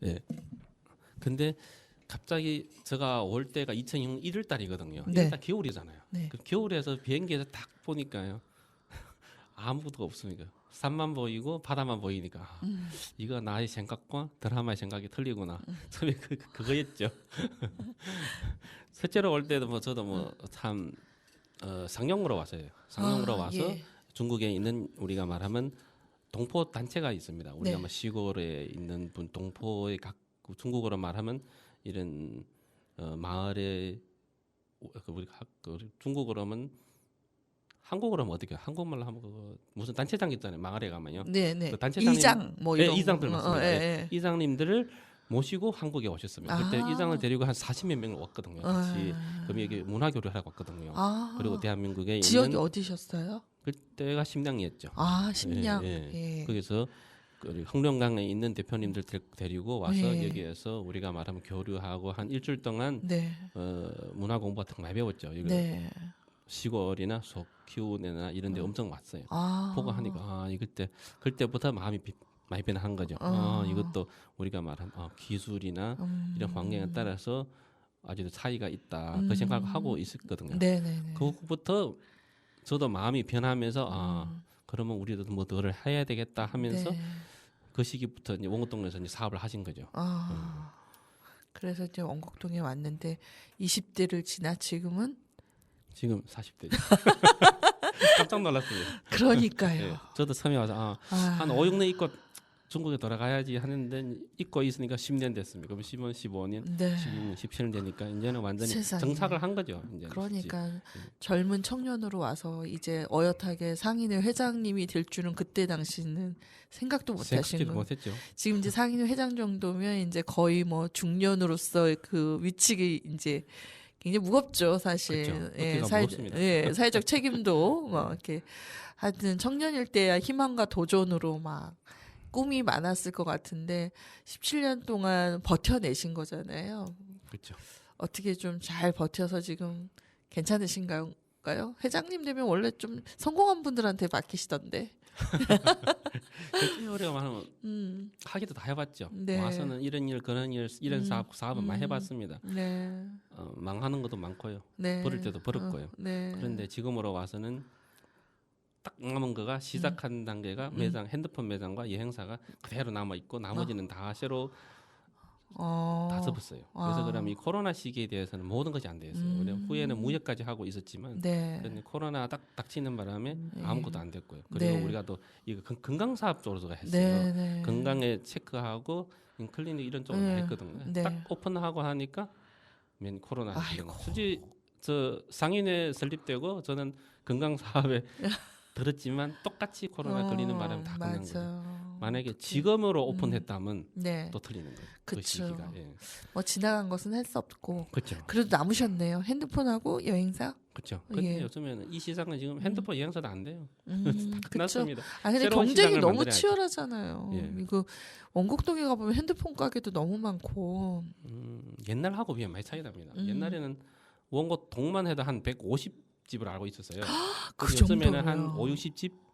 예. 근데 갑자기 제가 올 때가 2006년 1월 달이거든요. 네. 1월 달 겨울이잖아요. 네. 그 겨울에서 비행기에서 딱 보니까요. 아무것도 없으니까 산만 보이고 바다만 보이니까 이거 나의 생각과 드라마의 생각이 틀리구나. 처음에 그거였죠. 실제로 올 때도 뭐 저도 뭐 참 상용으로 왔어요. 상용으로 와서 예. 중국에 있는 우리가 말하면 동포 단체가 있습니다. 우리가 네. 뭐 시골에 있는 분 동포의 각 중국어로 말하면 이런 마을에 우리 중국어로 하면 한국어로 하면 어떻게 해요? 한국말로 하면 무슨 단체장 있잖아요. 마을에 가면요. 네네. 그 단체장님- 이장 뭐 예, 이런 이장들 거. 맞습니다. 예, 예. 예. 이장님들을 모시고 한국에 오셨습니다. 그때 아. 이장을 데리고 한 40몇 명을 왔거든요. 같이 그럼 여기 문화 교류를 하고 왔거든요. 아. 그리고 대한민국에 지역이 있는 어디셨어요? 그때가 심양이었죠. 아 심양. 예, 예. 거기서 그 흥룡강에 있는 대표님들 데리고 와서 예. 여기에서 우리가 말하면 교류하고 한 일주일 동안 네. 문화 공부 같은 거 많이 배웠죠. 여기 네. 시골이나 소 키우는 이런 데 엄청 왔어요. 아. 보고 하니까 그때부터 마음이 많이 변한 거죠. 이것도 우리가 말한 기술이나 이런 환경에 따라서 아주 차이가 있다. 그 생각을 하고 있었거든요. 네네네. 그부터 저도 마음이 변하면서 그러면 우리도 뭐 더 해야 되겠다 하면서 네. 그 시기부터 이제 원곡동에서 이제 사업을 하신 거죠. 아. 그래서 이제 원곡동에 왔는데 20대를 지나 지금은 지금 40대. 깜짝 놀랐습니다. 그러니까요. 예, 저도 처음에 와서 한 5, 6년 있고 중국에 돌아가야지 하는데 있고 있으니까 10년 됐습니다. 그럼 10년, 15년, 네. 16년, 17년 되니까 이제는 완전히 세상에. 정착을 한 거죠. 이제는. 그러니까 젊은 청년으로 와서 이제 어엿하게 상인회 회장님이 될 줄은 그때 당시는 생각도 못 하신 생각지도 거. 못했죠. 지금 이제 상인회 회장 정도면 이제 거의 뭐 중년으로서의 그 위치가 이제 굉장히 무겁죠, 사실. 그렇죠. 어깨가 무겁습니다. 예, 사회적 책임도 뭐 이렇게 하여튼 청년일 때야 희망과 도전으로 막 꿈이 많았을 것 같은데 17년 동안 버텨내신 거잖아요. 그렇죠. 어떻게 좀 잘 버텨서 지금 괜찮으신가요? 회장님 되면 원래 좀 성공한 분들한테 맡기시던데. 우리가 말하면 하기도 다 해봤죠. 네. 와서는 이런 일, 그런 일, 이런 사업은 많이 해봤습니다. 네. 망하는 것도 많고요. 네. 버릴 때도 버렸고요. 네. 그런데 지금으로 와서는 딱 남은 거가 시작한 단계가 매장, 핸드폰 매장과 여행사가 그대로 남아 있고 나머지는 다 새로 다 접었어요. 그래서 그러면 이 코로나 시기에 대해서는 모든 것이 안 되었어요. 우리가 후에는 무역까지 하고 있었지만 네. 그런데 코로나 딱 닥치는 바람에 아무것도 안 됐고요. 그리고 네. 우리가 또 이거 건강 사업 쪽으로 했어요. 네, 네. 건강에 체크하고 클리닉 이런 쪽으로 네. 했거든요. 네. 딱 오픈하고 하니까 맨 코로나 아이고. 솔직히 저 상인회 설립되고 저는 건강 사업에 들었지만 똑같이 코로나 걸리는 바람에 다 끝난 거죠. 맞아요. 만약에 지금으로 오픈했다면 네. 또 틀리는 거예요. 그쵸. 그 시기가. 예. 뭐 지나간 것은 할 수 없고 그렇죠. 그래도 남으셨네요. 핸드폰하고 여행사. 그렇죠. 근데 예. 요즘에는 이 시장은 지금 핸드폰 여행사도 안 돼요. 그쵸. 끝났습니다. 아 근데 새로운 경쟁이 시장을 너무 만들어야죠. 치열하잖아요. 예. 이거 원곡동에 가보면 핸드폰 가게도 너무 많고. 옛날하고 비하면 많이 차이 납니다. 옛날에는 원고 동만 해도 한 150집을 알고 있었어요. 그 요즘에는 한 정도로요? 5, 60집.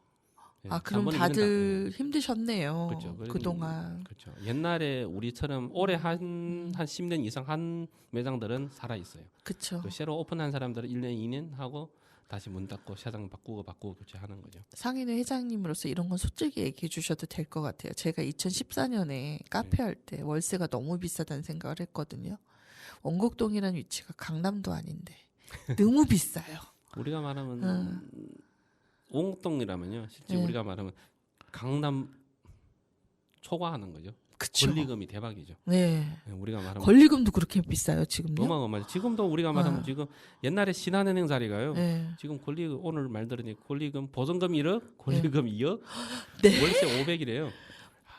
아 그럼 다들 힘드셨네요. 그렇죠. 그동안. 그렇죠. 옛날에 우리처럼 올해 한 10년 이상 한 매장들은 살아 있어요. 그렇죠. 또 새로 오픈한 사람들은 1년, 2년 하고 다시 문 닫고 사장 바꾸고 교체하는 거죠. 상인회 회장님으로서 이런 건 솔직히 얘기해 주셔도 될 것 같아요. 제가 2014년에 카페 할 때 월세가 너무 비싸다는 생각을 했거든요. 원곡동이라는 위치가 강남도 아닌데 너무 비싸요. 우리가 말하면 원곡동이라면요. 실제 네. 우리가 말하면 강남 초과하는 거죠. 그쵸. 권리금이 대박이죠. 네. 우리가 말하면 권리금도 그렇게 비싸요 지금요? 어마어마하죠. 지금도 우리가 말하면 지금 옛날에 신한은행 자리가요. 네. 지금 권리금 오늘 말 들으니 권리금 보증금 1억, 권리금 2억, 네. 월세 500이래요.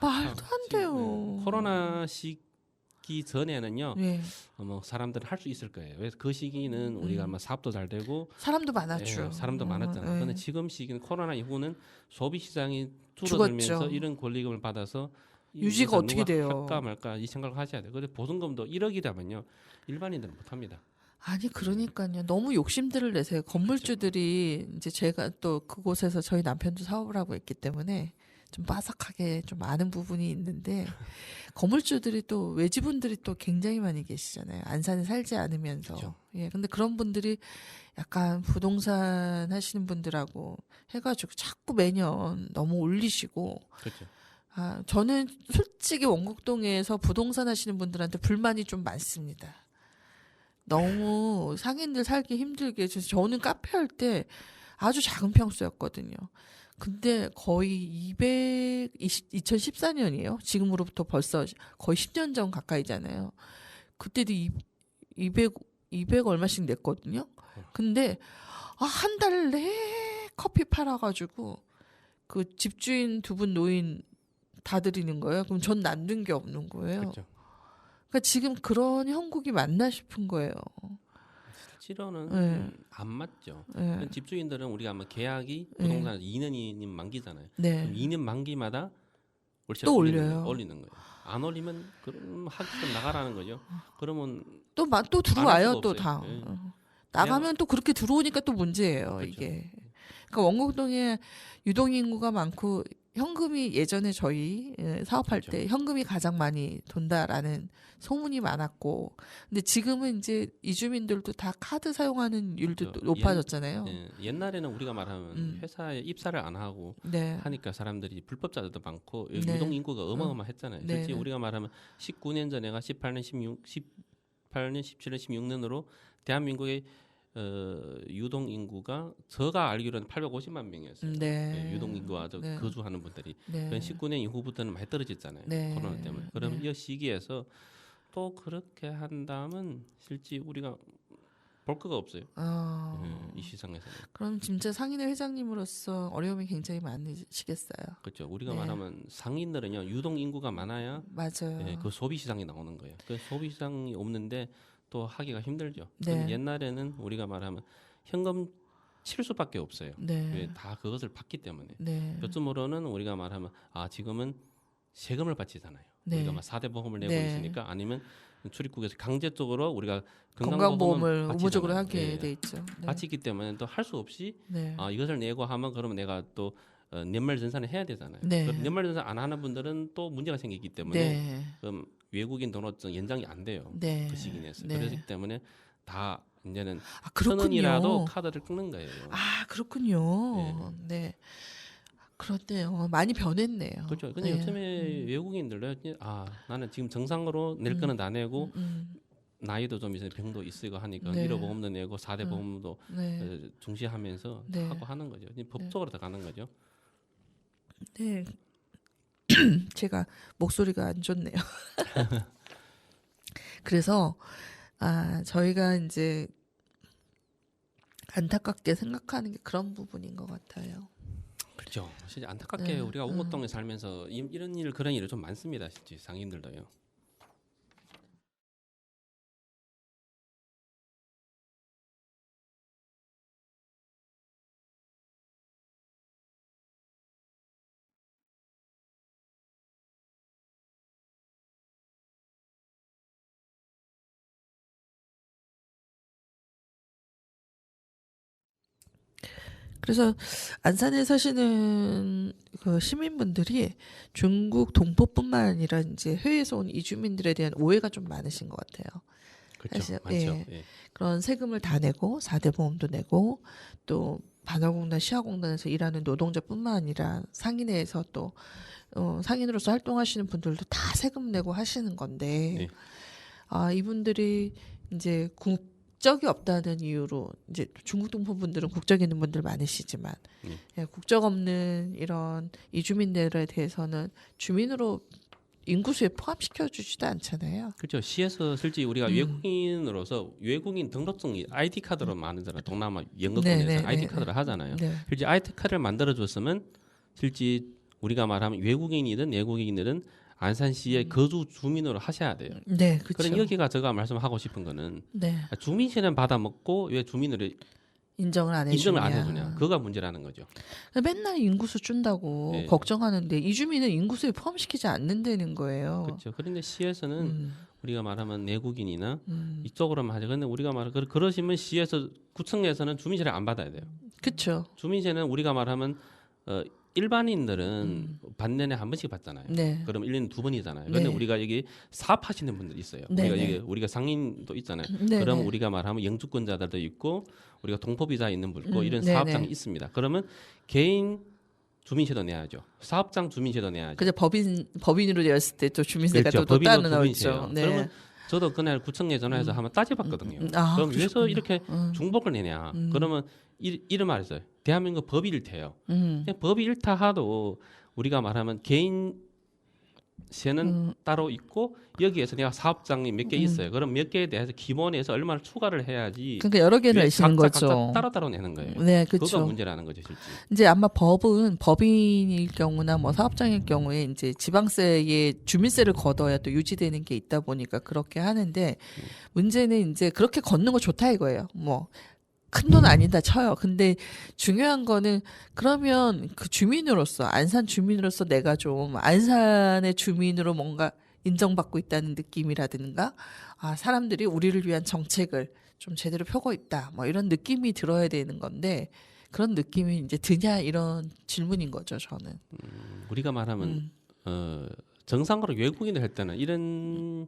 말도 안 돼요. 코로나 시기 전에는요. 네. 뭐 사람들은 할 수 있을 거예요. 그래서 그 시기는 우리가 아마 사업도 잘 되고 사람도 많았죠. 예, 사람도 많았잖아요. 네. 그런데 지금 시기는 코로나 이후는 소비 시장이 줄어들면서 죽었죠. 이런 권리금을 받아서 유지가 이것을 어떻게 누가 돼요? 할까 말까 이 생각을 하셔야 돼요. 그런데 보증금도 1억이라면요. 일반인들은 못 합니다. 아니 그러니까요. 너무 욕심들을 내세요. 건물주들이 이제 제가 또 그곳에서 저희 남편도 사업을 하고 있기 때문에 좀 바삭하게 좀 아는 부분이 있는데 건물주들이 또 외지분들이 또 굉장히 많이 계시잖아요. 안산에 살지 않으면서. 그렇죠. 예, 근데 그런 분들이 약간 부동산 하시는 분들하고 해가지고 자꾸 매년 너무 올리시고 그렇죠. 저는 솔직히 원곡동에서 부동산 하시는 분들한테 불만이 좀 많습니다. 너무 상인들 살기 힘들게 해서 저는 카페 할 때 아주 작은 평수였거든요. 근데 거의 2014년이에요. 지금으로부터 벌써 거의 10년 전 가까이잖아요. 그때도 200 얼마씩 냈거든요. 근데 한 달 내에 커피 팔아가지고 그 집주인 두 분 노인 다 드리는 거예요. 그럼 전 남는 게 없는 거예요. 그렇죠. 그러니까 지금 그런 형국이 맞나 싶은 거예요. 실제로는 네. 안 맞죠. 네. 집주인들은 우리가 아마 계약이 부동산 2년이 만기잖아요. 네. 그럼 2년 만기마다 월세 또 올려요. 올리는 거예요. 안 올리면 그럼 하기좀 나가라는 거죠. 그러면 또 안 할 들어와요. 수가 또 없어요. 다. 네. 나가면 또 그렇게 들어오니까 또 문제예요. 그렇죠. 이게. 그러니까 원곡동에 유동인구가 많고 현금이 예전에 저희 사업할 그렇죠. 때 현금이 가장 많이 돈다라는 소문이 많았고, 근데 지금은 이제 이주민들도 다 카드 사용하는 율도 그렇죠. 높아졌잖아요. 옛날에는 우리가 말하면 회사에 입사를 안 하고 네. 하니까 사람들이 불법자들도 많고 네. 유동 인구가 어마어마했잖아요. 네. 실제 우리가 말하면 19년 전에가 18년, 17년, 16년으로 대한민국의 유동 인구가 제가 알기로는 850만 명이었어요. 네. 유동 인구와 네. 거주하는 분들이. 네. 19년 이후부터는 많이 떨어졌잖아요. 네. 코로나 때문에. 그럼 네. 이 시기에서 또 그렇게 한다면 실제 우리가 볼 거가 없어요. 이 시장에서는. 그럼 진짜 상인회 회장님으로서 어려움이 굉장히 많으시겠어요. 그렇죠. 우리가 네. 말하면 상인들은요 유동 인구가 많아야 맞아요. 그 소비 시장이 나오는 거예요. 그 소비 시장이 없는데 또 하기가 힘들죠. 네. 옛날에는 우리가 말하면 현금 칠 수밖에 없어요. 네. 다 그것을 받기 때문에. 네. 요즘으로는 우리가 말하면 지금은 세금을 바치잖아요. 네. 우리가 막 4대 보험을 내고 네. 있으니까 아니면 출입국에서 강제적으로 우리가 건강보험을 바치잖아요. 의무적으로 하게 예. 돼 있죠. 네. 바치기 때문에 또 할 수 없이 네. 이것을 내고 하면 그러면 내가 또 연말전산을 해야 되잖아요. 네. 그럼 연말전산 안 하는 분들은 또 문제가 생기기 때문에 네. 그럼 외국인 등록증 연장이 안 돼요. 네. 그 시기 내에서. 네. 그렇기 때문에 다 이제는 천 그렇군요. 원이라도 카드를 끊는 거예요. 그렇군요. 네. 그렇네요. 많이 변했네요. 그렇죠. 근데 네. 요즘에 외국인들도 나는 지금 정상으로 낼 거는 다 내고 나이도 좀 있어요. 병도 있으고 하니까 네. 1호 보험도 내고 4대 보험도 네. 중시하면서 네. 하고 하는 거죠. 법적으로 다 가는 거죠. 네. 제가 목소리가 안 좋네요. 그래서 저희가 이제 안타깝게 생각하는 게 그런 부분인 것 같아요. 그렇죠. 진짜 안타깝게 네. 우리가 원곡동에 살면서 이런 일 그런 일이 좀 많습니다. 진짜 상인들도요. 그래서 안산에 사시는 그 시민분들이 중국 동포뿐만 아니라 이제 해외에서 온 이주민들에 대한 오해가 좀 많으신 것 같아요. 그렇죠. 사실, 많죠. 예. 예. 그런 세금을 다 내고 4대 보험도 내고 또 반환공단, 시아공단에서 일하는 노동자뿐만 아니라 상인회에서 또 상인으로서 활동하시는 분들도 다 세금 내고 하시는 건데 네. 이분들이 이제 국적이 없다는 이유로 이제 중국 동포분들은 국적 있는 분들 많으시지만 예, 국적 없는 이런 이주민들에 대해서는 주민으로 인구수에 포함시켜 주지도 않잖아요. 그렇죠. 시에서 실제 우리가 외국인으로서 외국인 등록증이 ID 카드로 만들잖아요. 동남아 영국권에서 네, 네, ID 네, 카드를 하잖아요. 네. 실제 ID 카드를 만들어 줬으면 실제 우리가 말하면 외국인이든 내국인이든 안산시의 거주 주민으로 하셔야 돼요. 네, 그렇죠. 그럼 여기가 제가 말씀하고 싶은 거는 네. 주민세는 받아 먹고 왜 주민으로 인정을 안 해주냐. 인정을 안 해주냐. 그거가 문제라는 거죠. 맨날 인구수 준다고 네. 걱정하는데 이주민은 인구수에 포함시키지 않는다는 거예요. 그렇죠. 그런데 시에서는 우리가 말하면 내국인이나 이쪽으로만 하죠. 근데 우리가 말하면 그러시면 시에서 구청에서는 주민세를 안 받아야 돼요. 그렇죠. 주민세는 우리가 말하면 일반인들은 반년에 한 번씩 받잖아요. 네. 그럼 1년에 2번이잖아요. 근데 네. 우리가 여기 사업하시는 분들이 있어요. 네, 우리가 네. 여기 우리가 상인도 있잖아요. 네, 그럼 네. 우리가 말하면 영주권자들도 있고 우리가 동포비자 있는 분 있고 이런 네, 사업장이 네. 있습니다. 그러면 개인 주민세도 내야죠. 사업장 주민세도 내야죠. 그죠 법인으로 되었을 때 또 주민세가 그렇죠. 또 따로 법인도 나오죠. 주민세예요. 네. 그러면 저도 그날 구청에 전화해서 한번 따져봤거든요. 아, 그럼 왜서 그러셨구나. 이렇게 중복을 내냐? 그러면 이런 말을 써요. 대한민국 법이 일태예요. 그냥 법이 일타 하도 우리가 말하면 개인 세는 따로 있고 여기에서 내가 사업장이 몇 개 있어요. 그럼 몇 개에 대해서 기본에서 얼마를 추가를 해야지. 그러니까 여러 개를 왜 내시는 각자 거죠. 따로따로 내는 거예요. 네, 그거가 그렇죠. 문제라는 거죠, 실제. 이제 아마 법은 법인일 경우나 뭐 사업장일 경우에 이제 지방세에 주민세를 걷어야 또 유지되는 게 있다 보니까 그렇게 하는데 문제는 이제 그렇게 걷는 거 좋다 이거예요. 뭐 큰 돈 아니다 쳐요. 근데 중요한 거는 그러면 그 주민으로서 안산 주민으로서 내가 좀 안산의 주민으로 뭔가 인정받고 있다는 느낌이라든가 아 사람들이 우리를 위한 정책을 좀 제대로 펴고 있다. 뭐 이런 느낌이 들어야 되는 건데 그런 느낌이 이제 드냐 이런 질문인 거죠. 저는. 우리가 말하면 정상으로 외국인을 할 때는 이런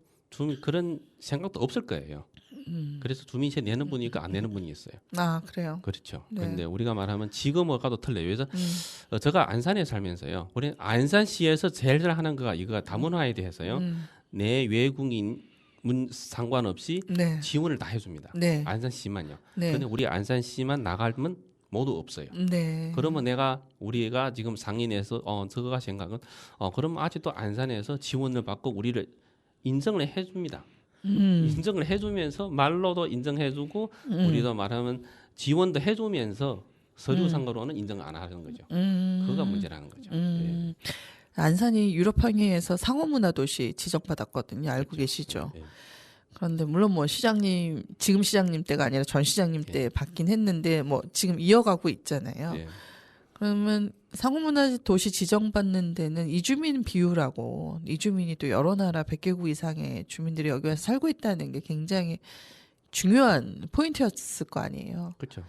그런 생각도 없을 거예요. 그래서 주민세 내는 분이 있고 안 내는 분이 있어요. 아 그래요. 그렇죠. 네. 그런데 우리가 말하면 지금과도 틀려요. 그래서 제가 안산에 살면서요. 우리는 안산시에서 제일 잘 하는 거가 이거가 다문화에 대해서요. 내 외국인 상관없이 네. 지원을 다 해줍니다. 네. 안산시만요. 네. 근데 우리 안산시만 나가면 모두 없어요. 네. 그러면 우리가 지금 상인에서 저거가 생각은 그럼 아직도 안산에서 지원을 받고 우리를 인정을 해줍니다. 인정을 해주면서 말로도 인정해주고 우리도 말하면 지원도 해주면서 서류상으로는 인정을 안 하는 거죠. 그거가 문제라는 거죠. 예. 안산이 유럽항해에서 상호문화도시 지정받았거든요. 알고 계시죠? 예. 그런데 물론 뭐 시장님 지금 시장님 때가 아니라 전 시장님 때 받긴 했는데 뭐 지금 이어가고 있잖아요. 예. 그러면 상호문화도시 지정받는 데는 이주민 비율하고 이주민이 또 여러 나라 100개국 이상의 주민들이 여기 와서 살고 있다는 게 굉장히 중요한 포인트였을 거 아니에요. 그렇죠.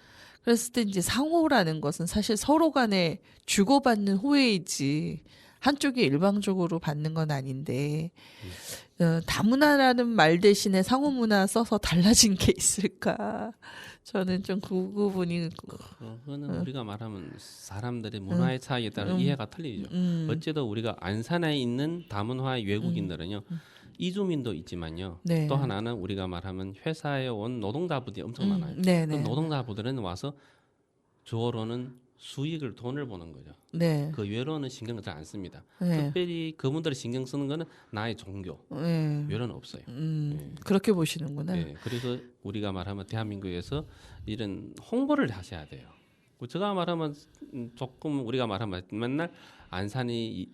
그랬을 때 이제 상호라는 것은 사실 서로 간에 주고받는 호의이지 한쪽이 일방적으로 받는 건 아닌데 다문화라는 말 대신에 상호문화 써서 달라진 게 있을까? 저는 좀 그 부분이 그거는 우리가 말하면 사람들의 문화의 차이에 따라 이해가 틀리죠. 어쨌든 우리가 안산에 있는 다문화의 외국인들은요. 이주민도 있지만요. 네. 또 하나는 우리가 말하면 회사에 온 노동자분들이 엄청 많아요. 네네. 그 노동자분들은 와서 주어로는 수익을 돈을 버는 거죠. 네. 그 외로는 신경을 잘 안 씁니다. 네. 특별히 그분들이 신경 쓰는 거는 나의 종교. 네. 외로는 없어요. 그렇게 보시는구나. 네, 그래서 우리가 말하면 대한민국에서 이런 홍보를 하셔야 돼요. 제가 말하면 조금 우리가 말하면 맨날 안산이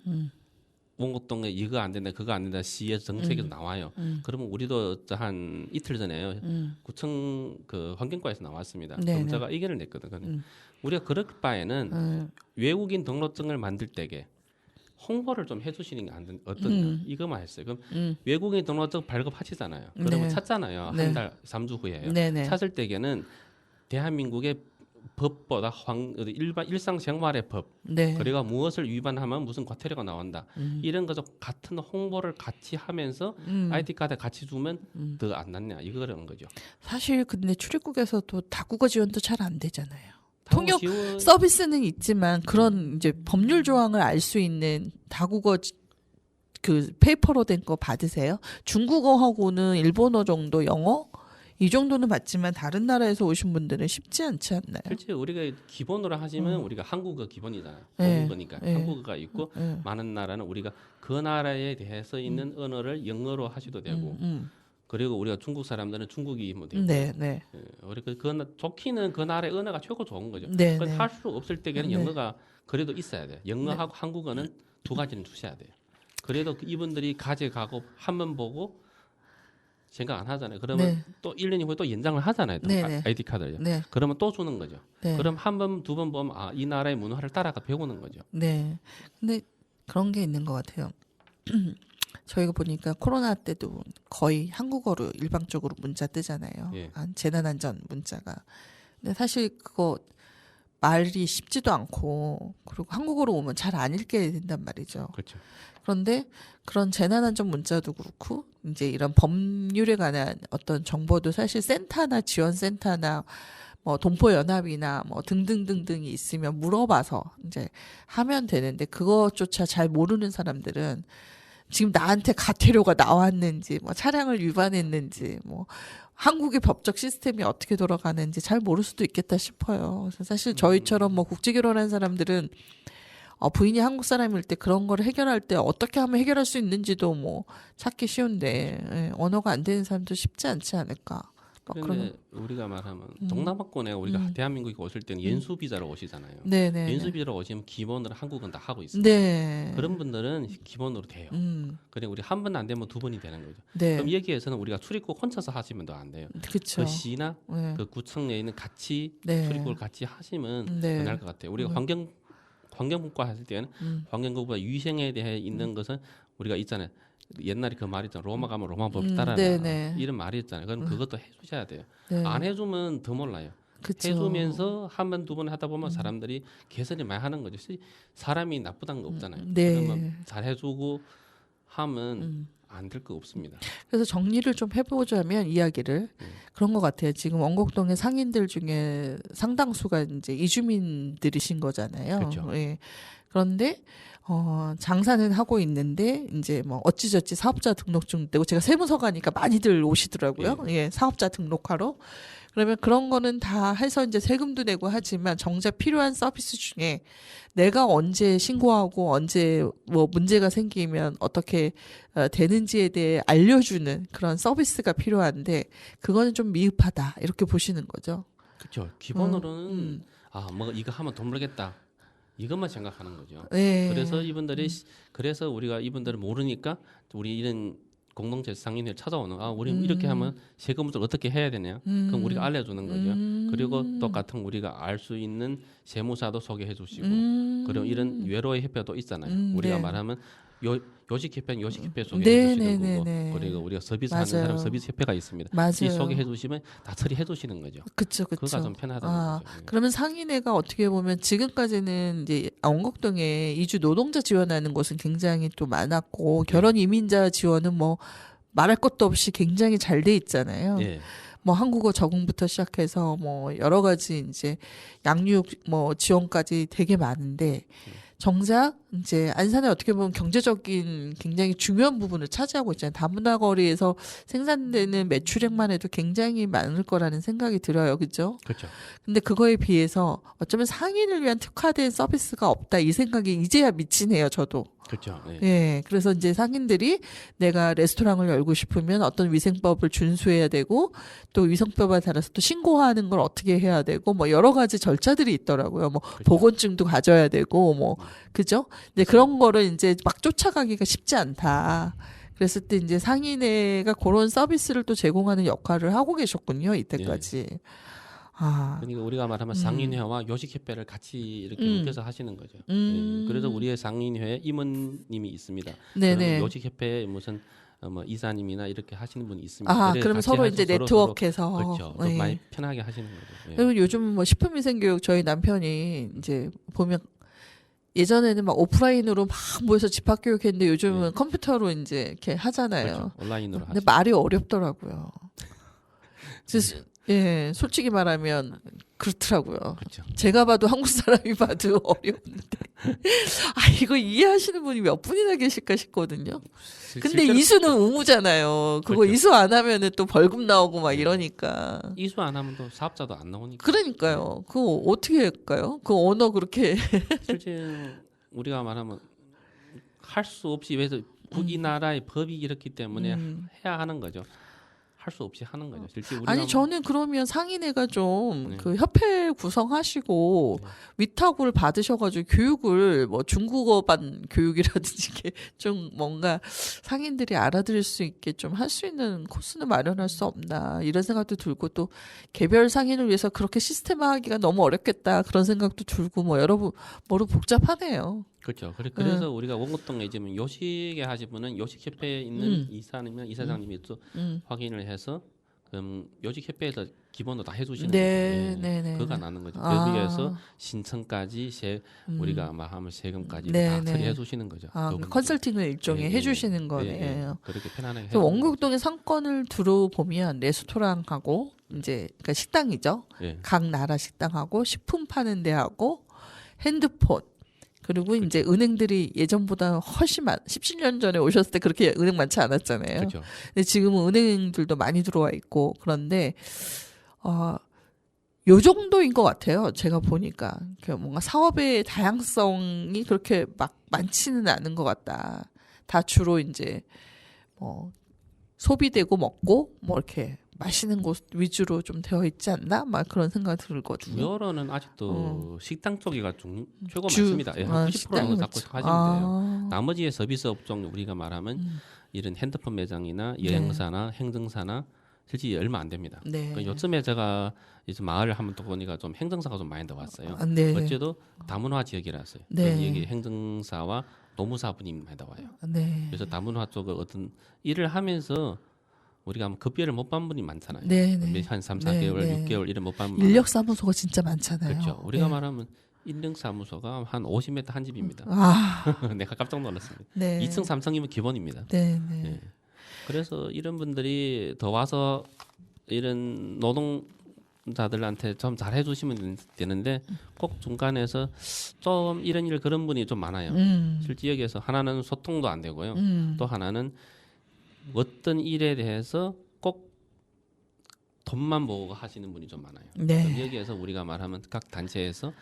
원곡동에 이거 안 된다, 그거 안 된다 시에서 정책에서 나와요. 그러면 우리도 한 이틀 전에요. 구청 그 환경과에서 나왔습니다. 네네. 그럼 제가 의견을 냈거든요. 우리가 그럴 바에는 외국인 등록증을 만들 때에 홍보를 좀 해주시는 게 어떠냐 이거만 했어요. 그럼 외국인 등록증 발급하시잖아요. 그러면 네. 찾잖아요. 네. 한 달 3주 후에요. 네네. 찾을 때에는 대한민국의 법보다 일상생활의 법 네. 그리고 무엇을 위반하면 무슨 과태료가 나온다. 이런 거죠. 같은 홍보를 같이 하면서 ID 카드 같이 주면 더 안 낫냐 이거라는 거죠. 사실 근데 출입국에서도 다국어 지원도 잘 안 되잖아요. 통역 지원- 서비스는 있지만 그런 이제 법률 조항을 알 수 있는 다국어 그 페이퍼로 된 거 받으세요? 중국어하고는 일본어 정도, 영어 이 정도는 받지만 다른 나라에서 오신 분들은 쉽지 않지 않나요? 실제 우리가 기본으로 하시면 우리가 한국어 기본이잖아요. 네. 모국어니까 네. 한국어가 있고 많은 나라는 우리가 그 나라에 대해서 있는 언어를 영어로 하셔도 되고 그리고 우리가 중국 사람들은 중국이 뭐 되고 네, 네. 우리가 좋기는 그 나라의 언어가 최고 좋은 거죠. 네, 그건 네. 할 수 없을 때에는 네. 영어가 그래도 있어야 돼요. 영어하고 한국어는 두 가지는 주셔야 돼요. 그래도 이분들이 가져가고 한 번 보고 생각 안 하잖아요. 그러면 네. 또 1년 후에 또 연장을 하잖아요. 또 네, 네. ID 카드를요. 네. 그러면 또 주는 거죠. 네. 그럼 한 번, 두 번 보면 이 나라의 문화를 따라가 배우는 거죠. 네. 근데 그런 게 있는 것 같아요. 저희가 보니까 코로나 때도 거의 한국어로 일방적으로 문자 뜨잖아요. 예. 재난안전 문자가. 근데 사실 그거 말이 쉽지도 않고 그리고 한국어로 오면 잘 안 읽게 된단 말이죠. 그렇죠. 그런데 그런 재난안전 문자도 그렇고 이제 이런 법률에 관한 어떤 정보도 사실 센터나 지원센터나 뭐 동포연합이나 뭐 등등등등이 있으면 물어봐서 이제 하면 되는데 그것조차 잘 모르는 사람들은 지금 나한테 가태료가 나왔는지 뭐 차량을 위반했는지 뭐 한국의 법적 시스템이 어떻게 돌아가는지 잘 모를 수도 있겠다 싶어요. 그래서 사실 저희처럼 뭐 국제 결혼한 사람들은 부인이 한국 사람일 때 그런 거를 해결할 때 어떻게 하면 해결할 수 있는지도 뭐 찾기 쉬운데 예, 언어가 안 되는 사람도 쉽지 않지 않을까. 막 그런데 우리가 말하면 동남아권에 우리가 대한민국에 오실 때는 연수 비자로 오시잖아요. 네네. 연수 비자로 오시면 기본으로 한국은 다 하고 있어요. 네. 그런 분들은 기본으로 돼요. 그래 우리 한 번 안 되면 두 번이 되는 거죠. 네. 그럼 여기에서는 우리가 출입국 혼자서 하시면 더 안 돼요. 그렇죠. 그 시나 네. 그 구청 내에는 같이 네. 출입국을 같이 하시면 네. 더 나을 것 같아요. 우리가 환경국가 할 때는 환경국가 위생에 대해 있는 것은 우리가 있잖아요. 옛날에 그 말이 있잖아요. 로마 가면 로마법 따라라. 네네. 이런 말이 있잖아요. 그럼 그것도 해주셔야 돼요. 네. 안 해주면 더 몰라요. 그쵸. 해주면서 한 번 두 번 하다 보면 사람들이 개선이 많이 하는 거죠. 사람이 나쁘다는 거 없잖아요. 네. 그러면 잘 해주고 하면 안 될 거 없습니다. 그래서 정리를 좀 해보자면 이야기를 그런 것 같아요. 지금 원곡동의 상인들 중에 상당수가 이제 이주민들이신 거잖아요. 그렇죠. 예. 그런데 장사는 하고 있는데 이제 뭐 어찌저찌 사업자 등록증 떼고 제가 세무서 가니까 많이들 오시더라고요. 예, 사업자 등록하러. 그러면 그런 거는 다 해서 이제 세금도 내고 하지만 정작 필요한 서비스 중에 내가 언제 신고하고 언제 뭐 문제가 생기면 어떻게 되는지에 대해 알려주는 그런 서비스가 필요한데 그거는 좀 미흡하다 이렇게 보시는 거죠. 그렇죠. 기본으로는 뭐 이거 하면 돈 벌겠다. 이것만 생각하는 거죠. 네. 그래서 이분들이 그래서 우리가 이분들을 모르니까 우리 이런 공동체 상인회 찾아오는 우리 이렇게 하면 세금을 어떻게 해야 되냐 그럼 우리가 알려주는 거죠. 그리고 똑같은 우리가 알 수 있는 세무사도 소개해 주시고 그리고 이런 외로의 협회도 있잖아요. 우리가 네. 말하면 요식협회는 요식협회 소개해 네, 주시는 네, 거고 네, 네. 그리고 우리가 서비스하는 맞아요. 사람 서비스협회가 있습니다. 맞아요. 이 소개해 주시면 다 처리해 주시는 거죠. 그쵸. 그거가 좀 편하다는 거죠. 예. 그러면 상인회가 어떻게 보면 지금까지는 이제 원곡동에 이주 노동자 지원하는 곳은 굉장히 또 많았고 결혼 이민자 지원은 뭐 말할 것도 없이 굉장히 잘 돼 있잖아요. 예. 뭐 한국어 적응부터 시작해서 뭐 여러 가지 이제 양육 뭐 지원까지 되게 많은데 정작 이제 안산에 어떻게 보면 경제적인 굉장히 중요한 부분을 차지하고 있잖아요. 다문화 거리에서 생산되는 매출액만 해도 굉장히 많을 거라는 생각이 들어요. 그죠? 그렇죠. 근데 그거에 비해서 어쩌면 상인을 위한 특화된 서비스가 없다. 이 생각이 이제야 미치네요. 저도. 그렇죠. 예. 예. 그래서 이제 상인들이 내가 레스토랑을 열고 싶으면 어떤 위생법을 준수해야 되고 또 위생법에 따라서 또 신고하는 걸 어떻게 해야 되고 뭐 여러 가지 절차들이 있더라고요. 뭐 보건증도 가져야 되고 뭐 그죠? 근데 그런 거를 이제 막 쫓아가기가 쉽지 않다. 그랬을 때 이제 상인회가 그런 서비스를 또 제공하는 역할을 하고 계셨군요. 이때까지. 그러니까 우리가 말하면 상인회와 요식협회를 같이 이렇게 묶여서 하시는 거죠. 예. 그래서 우리의 상인회 임원님이 있습니다. 네네. 그러면 요식협회 무슨 뭐 이사님이나 이렇게 하시는 분이 있습니다. 그래서 그러면 같이 서로 해서 이제 서로 네트워크해서. 그렇죠. 좀 예. 많이 편하게 하시는 거죠. 예. 그리고 요즘 뭐 식품위생교육 저희 남편이 이제 보면 예전에는 막 오프라인으로 막 모여서 집합교육했는데 요즘은 컴퓨터로 이제 이렇게 하잖아요. 그렇죠. 온라인으로 근데 하시죠. 말이 어렵더라고요. 그래서 예, 솔직히 말하면 그렇더라고요. 그렇죠. 제가 봐도 한국 사람이 봐도 어려운데 이거 이해하시는 분이 몇 분이나 계실까 싶거든요. 근데 실제로 이수는 의무잖아요. 그거 그렇죠. 이수 안 하면은 또 벌금 나오고 막 이러니까. 이수 안 하면 또 사업자도 안 나오니까. 그러니까요. 그거 어떻게 할까요? 그 언어 그렇게. 실제 우리가 말하면 할 수 없이 왜서 이 나라의 법이 이렇기 때문에 해야 하는 거죠. 할 수 없이 하는 거죠. 실제 우리가 아니 저는 그러면 상인회가 좀 네. 그 협회 구성하시고 네. 위탁을 받으셔가지고 교육을 뭐 중국어반 교육이라든지 이게 좀 뭔가 상인들이 알아들을 수 있게 좀 할 수 있는 코스는 마련할 수 없나 이런 생각도 들고 또 개별 상인을 위해서 그렇게 시스템화하기가 너무 어렵겠다 그런 생각도 들고 뭐 뭐로 복잡하네요. 그렇죠. 그래서 우리가 원곡동에 이제 요식에 하신 분은 요식협회에 있는 이사님이나 이사장님이 또 확인을 해서 그럼 요직협회에서 기본으로 다 해주시는 네, 거죠. 네, 네. 그가 나는 거죠. 아. 여기에서 신청까지 우리가 아마 하면 세금까지 네, 다 네. 처리해 주시는 거죠. 아, 그분들이. 컨설팅을 일종의 예, 예. 해주시는 예, 거네요. 예. 그렇게 편안하게. 그래서 해주는 원곡동의 상권을 들어보면 레스토랑하고 이제 그러니까 식당이죠. 거죠. 예. 각 나라 식당하고 식품 파는 데하고 핸드폰 그리고 이제 은행들이 예전보다 훨씬 17년 전에 오셨을 때 그렇게 은행 많지 않았잖아요. 그렇죠. 근데 지금은 은행들도 많이 들어와 있고 그런데 요 정도인 것 같아요. 제가 보니까 뭔가 사업의 다양성이 그렇게 막 많지는 않은 것 같다. 다 주로 이제 뭐 소비되고 먹고 뭐 이렇게 마시는 곳 위주로 좀 되어 있지 않나? 막 그런 생각이 들거든요. 주요로는 아직도 식당 쪽이가 최고 주- 많습니다. 예, 한 90% 식당이 정도 잡고 많죠. 하시면 돼요. 나머지의 서비스 업종 우리가 말하면 이런 핸드폰 매장이나 여행사나 행정사나 실제 얼마 안 됩니다. 네. 그러니까 요즘에 제가 이제 마을을 한번 또 보니까 좀 행정사가 좀 많이 나왔어요. 아, 네. 어째도 다문화 지역이라서요. 네. 그럼 여기 행정사와 노무사분이 많이 나와요. 네. 그래서 다문화 쪽을 어떤 일을 하면서 우리가 아마 급여를 못 받는 분이 많잖아요. 네, 네. 한 3, 네, 4개월, 네. 6개월 이런 못 받는 분이 인력 사무소가 진짜 많잖아요. 그렇죠. 우리가 네. 말하면 인력사무소가 한 50m 한 집입니다. 아, 내가 깜짝 놀랐습니다. 네. 2층, 3층이면 기본입니다. 네, 네. 예. 그래서 이런 분들이 더 와서 이런 노동자들한테 좀 잘 해주시면 되는데 꼭 중간에서 좀 이런 일 그런 분이 좀 많아요. 실제 여기에서 하나는 소통도 안 되고요. 또 하나는 어떤 일에 대해서 꼭 돈만 보고 하시는 분이 좀 많아요. 네. 그럼 여기에서 우리가 말하면 각 단체에서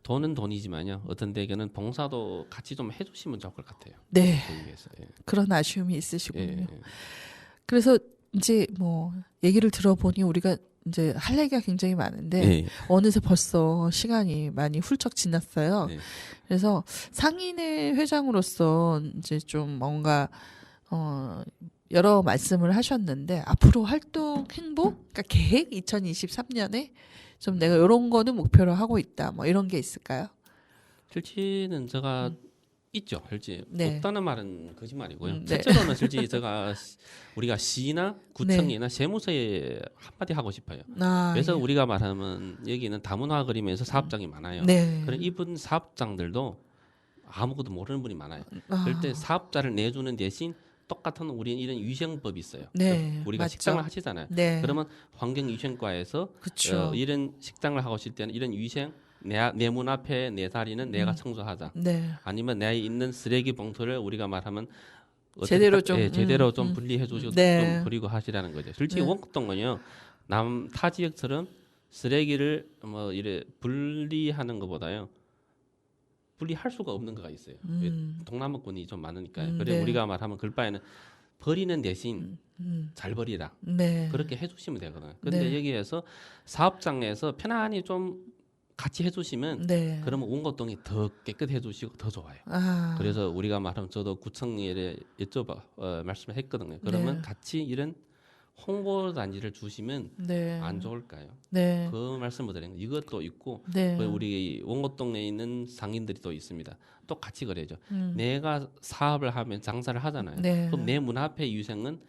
돈은 돈이지만요. 어떤 데에는 봉사도 같이 좀 해주시면 좋을 것 같아요. 네. 거기 위해서. 예. 그런 아쉬움이 있으시군요. 예. 그래서 이제 뭐 얘기를 들어보니 우리가 이제 할 얘기가 굉장히 많은데 예. 어느새 벌써 시간이 많이 훌쩍 지났어요. 네. 그래서 상인회 회장으로서 이제 좀 뭔가 여러 말씀을 하셨는데 앞으로 활동 행보, 그러니까 계획 2023년에 좀 내가 이런 거는 목표로 하고 있다. 뭐 이런 게 있을까요? 실제는 제가 있죠. 실제 네. 없다는 말은 거짓말이고요. 네. 첫째로는 실제 제가 우리가 시나 구청이나 세무서에 한마디 하고 싶어요. 아, 그래서 예. 우리가 말하면 여기는 다문화 그림에서 사업장이 많아요. 네. 그런 이분 사업장들도 아무것도 모르는 분이 많아요. 아. 그럴 때 사업자를 내주는 대신 똑같은 우리는 이런 위생법이 있어요. 네, 우리가 맞죠. 식당을 하시잖아요. 네. 그러면 환경위생과에서 그쵸. 이런 식당을 하고 있을 때는 이런 위생 내 문 앞에 내 다리는 내가 청소하자. 네. 아니면 내 있는 쓰레기 봉투를 우리가 말하면 제대로 좀, 제대로 좀 분리해 주시고 네. 좀 버리고 하시라는 거죠. 실제 네. 원곡동은요 타 지역처럼 쓰레기를 뭐 이래 분리하는 것보다요 분리할 수가 없는 거가 있어요. 동남아권이 좀 많으니까요. 그래 네. 우리가 말하면 글바에는 버리는 대신 잘 버리라. 네. 그렇게 해주시면 되거든요. 근데 네. 여기에서 사업장에서 편안히 좀 같이 해주시면 네. 그러면 원곡동이 더 깨끗해주시고 더 좋아요. 아. 그래서 우리가 말하면 저도 구청에 말씀을 했거든요. 그러면 네. 같이 이런 홍보 단지를 주시면 네. 안 좋을까요? 네. 그 말씀을 드리는 거예요. 이것도 있고 네. 그 우리 원곡동에 있는 상인들이 또 있습니다. 또 같이 그래야죠. 내가 사업을 하면 장사를 하잖아요. 네. 그럼 내 문 앞에 위생은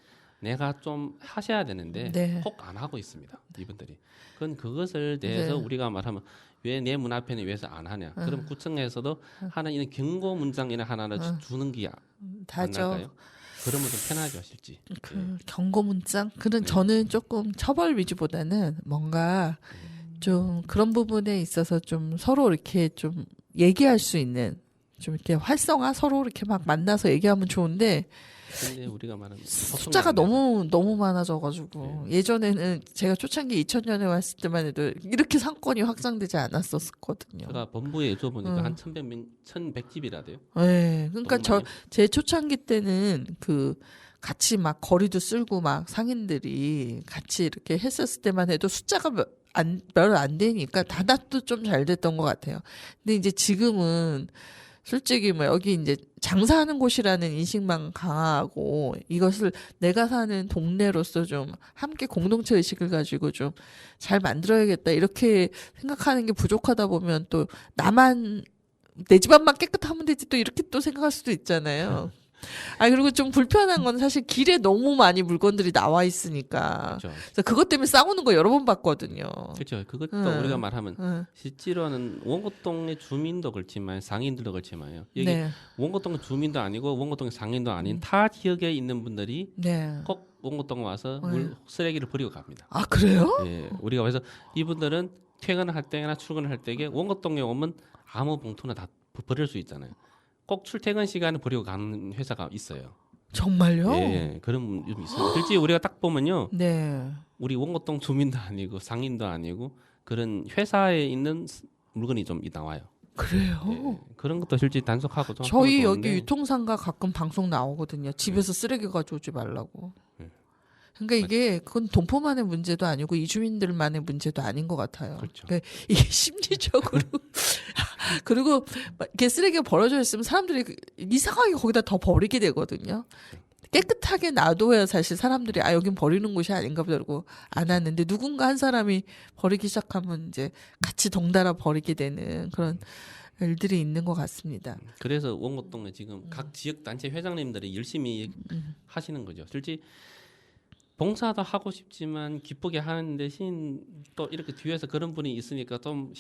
내가 좀 하셔야 되는데 네. 꼭 안 하고 있습니다. 이분들이. 그건 그것을 대해서 네. 우리가 말하면 왜 내 문 앞에는 왜서 안 하냐. 그럼 구청에서도 하나 이런 경고 문장이나 하나를 주는 게 안 다죠. 날까요? 그러면 좀 편하죠, 실제. 그 경고 문장 그런 저는 조금 처벌 위주보다는 뭔가 좀 그런 부분에 있어서 좀 서로 이렇게 좀 얘기할 수 있는 좀 이렇게 활성화 서로 이렇게 막 만나서 얘기하면 좋은데 근데 우리가 말하는 숫자가 너무 많아져가지고 예전에는 제가 초창기 2000년에 왔을 때만 해도 이렇게 상권이 확장되지 않았었거든요. 제가 본부에 여쭤보니까 한 1100집이라대요. 네, 그러니까 너무 제 초창기 때는 그 같이 막 거리도 쓸고 막 상인들이 같이 이렇게 했었을 때만 해도 숫자가 몇 안 되니까 다닥도 좀 잘 됐던 것 같아요. 근데 이제 지금은 솔직히 뭐 여기 이제 장사하는 곳이라는 인식만 강하고 이것을 내가 사는 동네로서 좀 함께 공동체 의식을 가지고 좀 잘 만들어야겠다 이렇게 생각하는 게 부족하다 보면 또 나만 내 집안만 깨끗하면 되지 또 이렇게 또 생각할 수도 있잖아요. 그리고 좀 불편한 건 사실 길에 너무 많이 물건들이 나와 있으니까. 그렇죠. 그래서 그것 때문에 싸우는 거 여러 번 봤거든요. 그렇죠. 그것도 응. 우리가 말하면 응. 실제로는 원곡동의 주민도 그렇지만 상인들도 그렇지만요. 여기 네. 원곡동 주민도 아니고 원곡동의 상인도 아닌 타 지역에 있는 분들이 네. 꼭 원곡동 와서 네. 쓰레기를 버리고 갑니다. 아, 그래요? 예, 우리가 그래서 이분들은 퇴근을 할 때나 출근을 할 때에 원곡동에 오면 아무 봉투나 다 버릴 수 있잖아요. 꼭 출퇴근 시간에 버리고 가는 회사가 있어요. 정말요? 예, 그런 좀 있어요. 실제 우리가 딱 보면요, 네. 우리 원곡동 주민도 아니고 상인도 아니고 그런 회사에 있는 물건이 좀 나와요. 그래요? 예, 그런 것도 실제 단속하고 좀 저희 하면 여기 좋은데. 유통상가 가끔 방송 나오거든요. 집에서 쓰레기 가져오지 말라고. 네. 그러니까 이게 그건 동포만의 문제도 아니고 이주민들만의 문제도 아닌 것 같아요. 그렇죠. 그러니까 이게 심리적으로 그리고 막 이렇게 쓰레기가 버려져 있으면 사람들이 이상하게 거기다 더 버리게 되거든요. 깨끗하게 놔둬야 사실 사람들이 여긴 버리는 곳이 아닌가 보다 그러고 안 하는데 누군가 한 사람이 버리기 시작하면 이제 같이 덩달아 버리게 되는 그런 일들이 있는 것 같습니다. 그래서 원곡동에 지금 각 지역 단체 회장님들이 열심히 하시는 거죠. 실제 봉사도 하고 싶지만 기쁘게 하는 대신 또 이렇게 뒤에서 그런 분이 있으니까 좀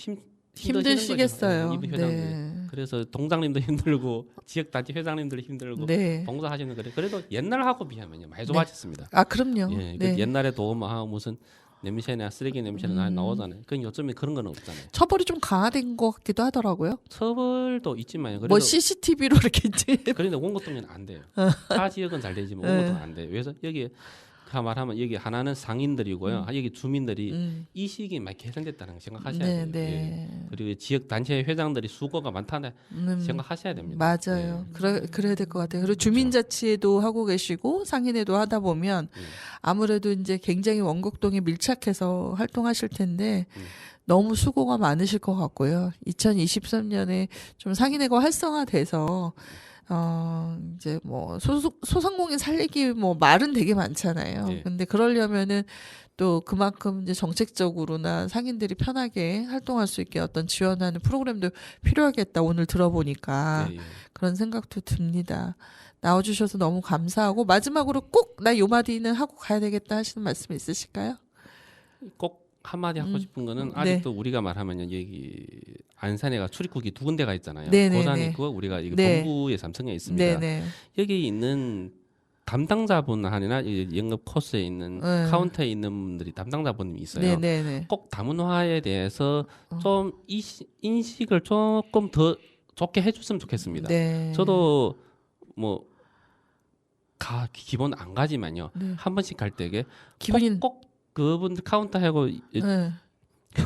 힘드시겠어요. 이분 회장들. 네. 그래서 동장님도 힘들고 지역 단체 회장님들이 힘들고 네. 봉사하시는 거래. 그래도 옛날하고 비하면요 많이 좋아졌습니다. 그럼요. 예, 네. 옛날에 도움하고 무슨 냄새나 쓰레기 냄새나 나오잖아요. 그건 요즘에 그런 건 없잖아요. 처벌이 좀 강화된 것 같기도 하더라고요. 처벌도 있지만요. 그래도 뭐 CCTV로 이렇게 이제 그런데 원곡동에는 안 돼요. 타 지역은 잘 되지만 원곡동은 안 돼요. 그래서 여기 말하면 여기 하나는 상인들이고요. 여기 주민들이 이 시기에 많이 개선됐다는 거 생각하셔야 네, 돼요. 네. 예. 그리고 지역 단체 회장들이 수고가 많다는 생각하셔야 됩니다. 맞아요. 예. 그래야 될 것 같아요. 그리고 주민자치에도 하고 계시고 상인회도 하다 보면 아무래도 이제 굉장히 원곡동에 밀착해서 활동하실 텐데 너무 수고가 많으실 것 같고요. 2023년에 좀 상인회가 활성화돼서 이제 뭐 소상공인 살리기 뭐 말은 되게 많잖아요. 네. 근데 그러려면은 또 그만큼 이제 정책적으로나 상인들이 편하게 활동할 수 있게 어떤 지원하는 프로그램도 필요하겠다. 오늘 들어보니까 예, 예. 그런 생각도 듭니다. 나와주셔서 너무 감사하고 마지막으로 꼭 나 요 마디는 하고 가야 되겠다 하시는 말씀 있으실까요? 꼭 한마디 하고 싶은 거는 네. 아직도 우리가 말하면 여기 안산에가 출입국이 두 군데가 있잖아요. 네네네. 고산에 있고 우리가 이거 네. 동부에 삼성에 있습니다. 네네. 여기 있는 담당자분이나 영업 코스에 있는 네. 카운터에 있는 분들이 담당자분이 있어요. 네네네. 꼭 다문화에 대해서 좀 인식을 조금 더 좋게 해줬으면 좋겠습니다. 네. 저도 뭐 기본 안 가지만요. 네. 한 번씩 갈 때에 기분이 꼭 그분들 카운터하고 네.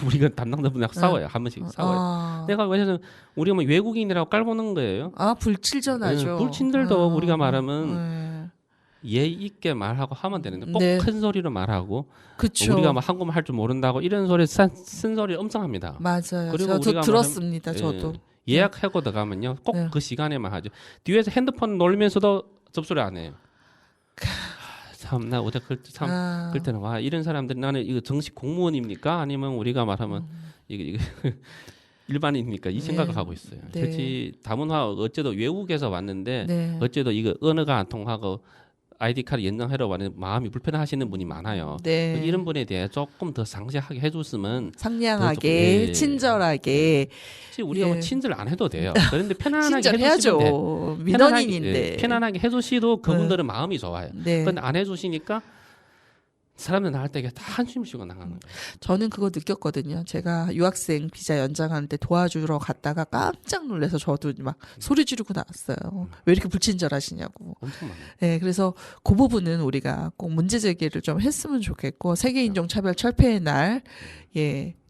우리가 담당자분하고 싸워요. 한 번씩 싸워요. 내가 왜냐면 우리가 뭐 외국인이라고 깔보는 거예요. 불칠전하죠. 불친들도 우리가 말하면 예의 있게 말하고 하면 되는데 꼭 네. 큰 소리로 말하고 그쵸. 우리가 뭐 한국말 할 줄 모른다고 이런 소리 쓴 소리 엄청 합니다. 맞아요. 그리고 저도 우리가 들었습니다. 말하면, 저도. 예약하고 들어가면요 꼭 네. 그 시간에만 하죠. 뒤에서 핸드폰 놀면서도 접수를 안 해요. 참 나 어제 그럴 때는 와 이런 사람들이 나는 이거 정식 공무원입니까 아니면 우리가 말하면 이게 일반인입니까 이 생각을 하고 있어요. 네. 특히 다문화 어째도 외국에서 왔는데 네. 어째도 이거 언어가 안 통하고 아이디 카드 연장하러 왔는 마음이 불편하시는 분이 많아요. 네. 이런 분에 대해 조금 더 상세하게 해줬으면 상냥하게, 예. 친절하게. 사실 우리가 예. 뭐 친절 안 해도 돼요. 그런데 편안하게 친절해야죠. 해주시면 돼. 민원인인데. 편안하게 해주시도 그분들은 마음이 좋아요. 네. 근데 안 해주시니까 사람들 나갈 때 다 한숨 쉬고 나가는 거예요. 저는 그거 느꼈거든요. 제가 유학생 비자 연장하는데 도와주러 갔다가 깜짝 놀라서 저도 막 소리 지르고 나왔어요. 왜 이렇게 불친절하시냐고. 엄청 많아요. 네, 그래서 그 부분은 우리가 꼭 문제 제기를 좀 했으면 좋겠고 세계 인종차별 철폐의 날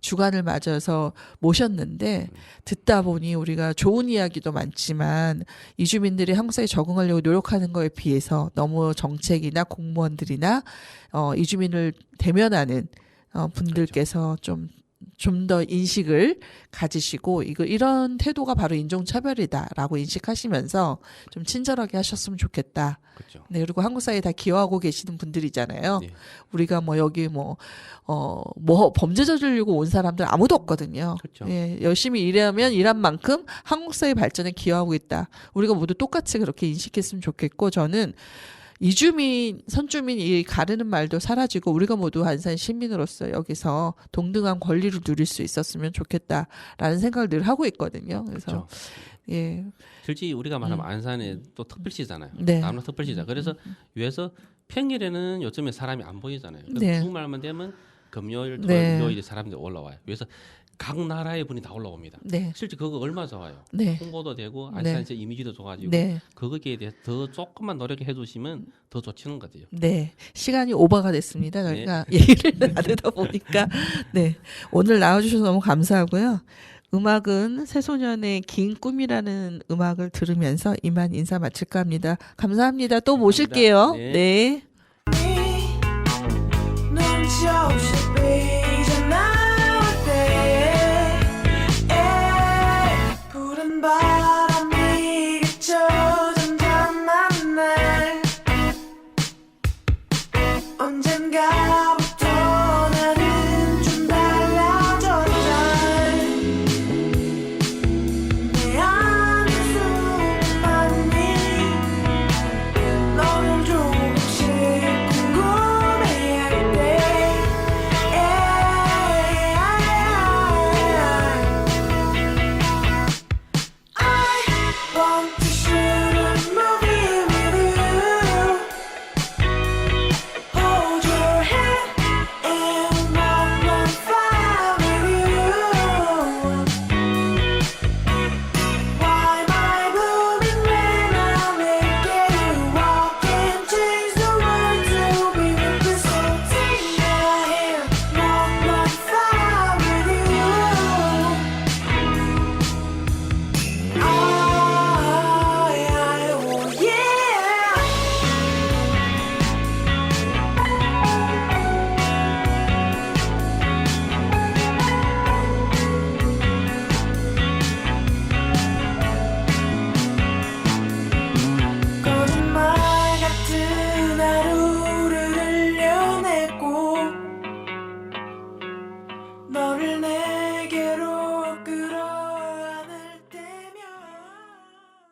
주간을 맞아서 모셨는데 듣다 보니 우리가 좋은 이야기도 많지만 이주민들이 한국 사회에 적응하려고 노력하는 거에 비해서 너무 정책이나 공무원들이나 이주민을 대면하는 분들께서 좀 좀 더 인식을 가지시고 이런 태도가 바로 인종차별이다라고 인식하시면서 좀 친절하게 하셨으면 좋겠다. 그렇죠. 네, 그리고 한국 사회에 다 기여하고 계시는 분들이잖아요. 네. 우리가 뭐 여기 뭐 범죄 저지르려고 온 사람들 아무도 없거든요. 그렇죠. 예, 열심히 일하면 일한 만큼 한국 사회 발전에 기여하고 있다. 우리가 모두 똑같이 그렇게 인식했으면 좋겠고, 저는 이주민, 선주민 이 가르는 말도 사라지고 우리가 모두 안산 시민으로서 여기서 동등한 권리를 누릴 수 있었으면 좋겠다라는 생각을 늘 하고 있거든요. 그래서 그렇죠. 예, 실제 우리가 말하면 안산에 또 특별시잖아요. 네. 남로 특별시자. 그래서 위에서 평일에는 요즘에 사람이 안 보이잖아요. 그래서 네. 주말만 되면 금요일, 토요일, 네. 일요일에 사람들이 올라와요. 그래서 각 나라의 분이 다 올라옵니다. 네, 실제 그거 얼마나 좋아요. 네, 홍보도 되고 네. 안산시 이미지도 좋아지고 네. 거기에 대해 더 조금만 노력해 주시면 더 좋지는 거죠. 네, 시간이 오버가 됐습니다. 저희가 얘기를 나누다 보니까 네, 오늘 나와주셔서 너무 감사하고요. 음악은 새소년의 긴 꿈이라는 음악을 들으면서 이만 인사 마칠까 합니다. 감사합니다. 또 모실게요. 네. 네. 눈치 없이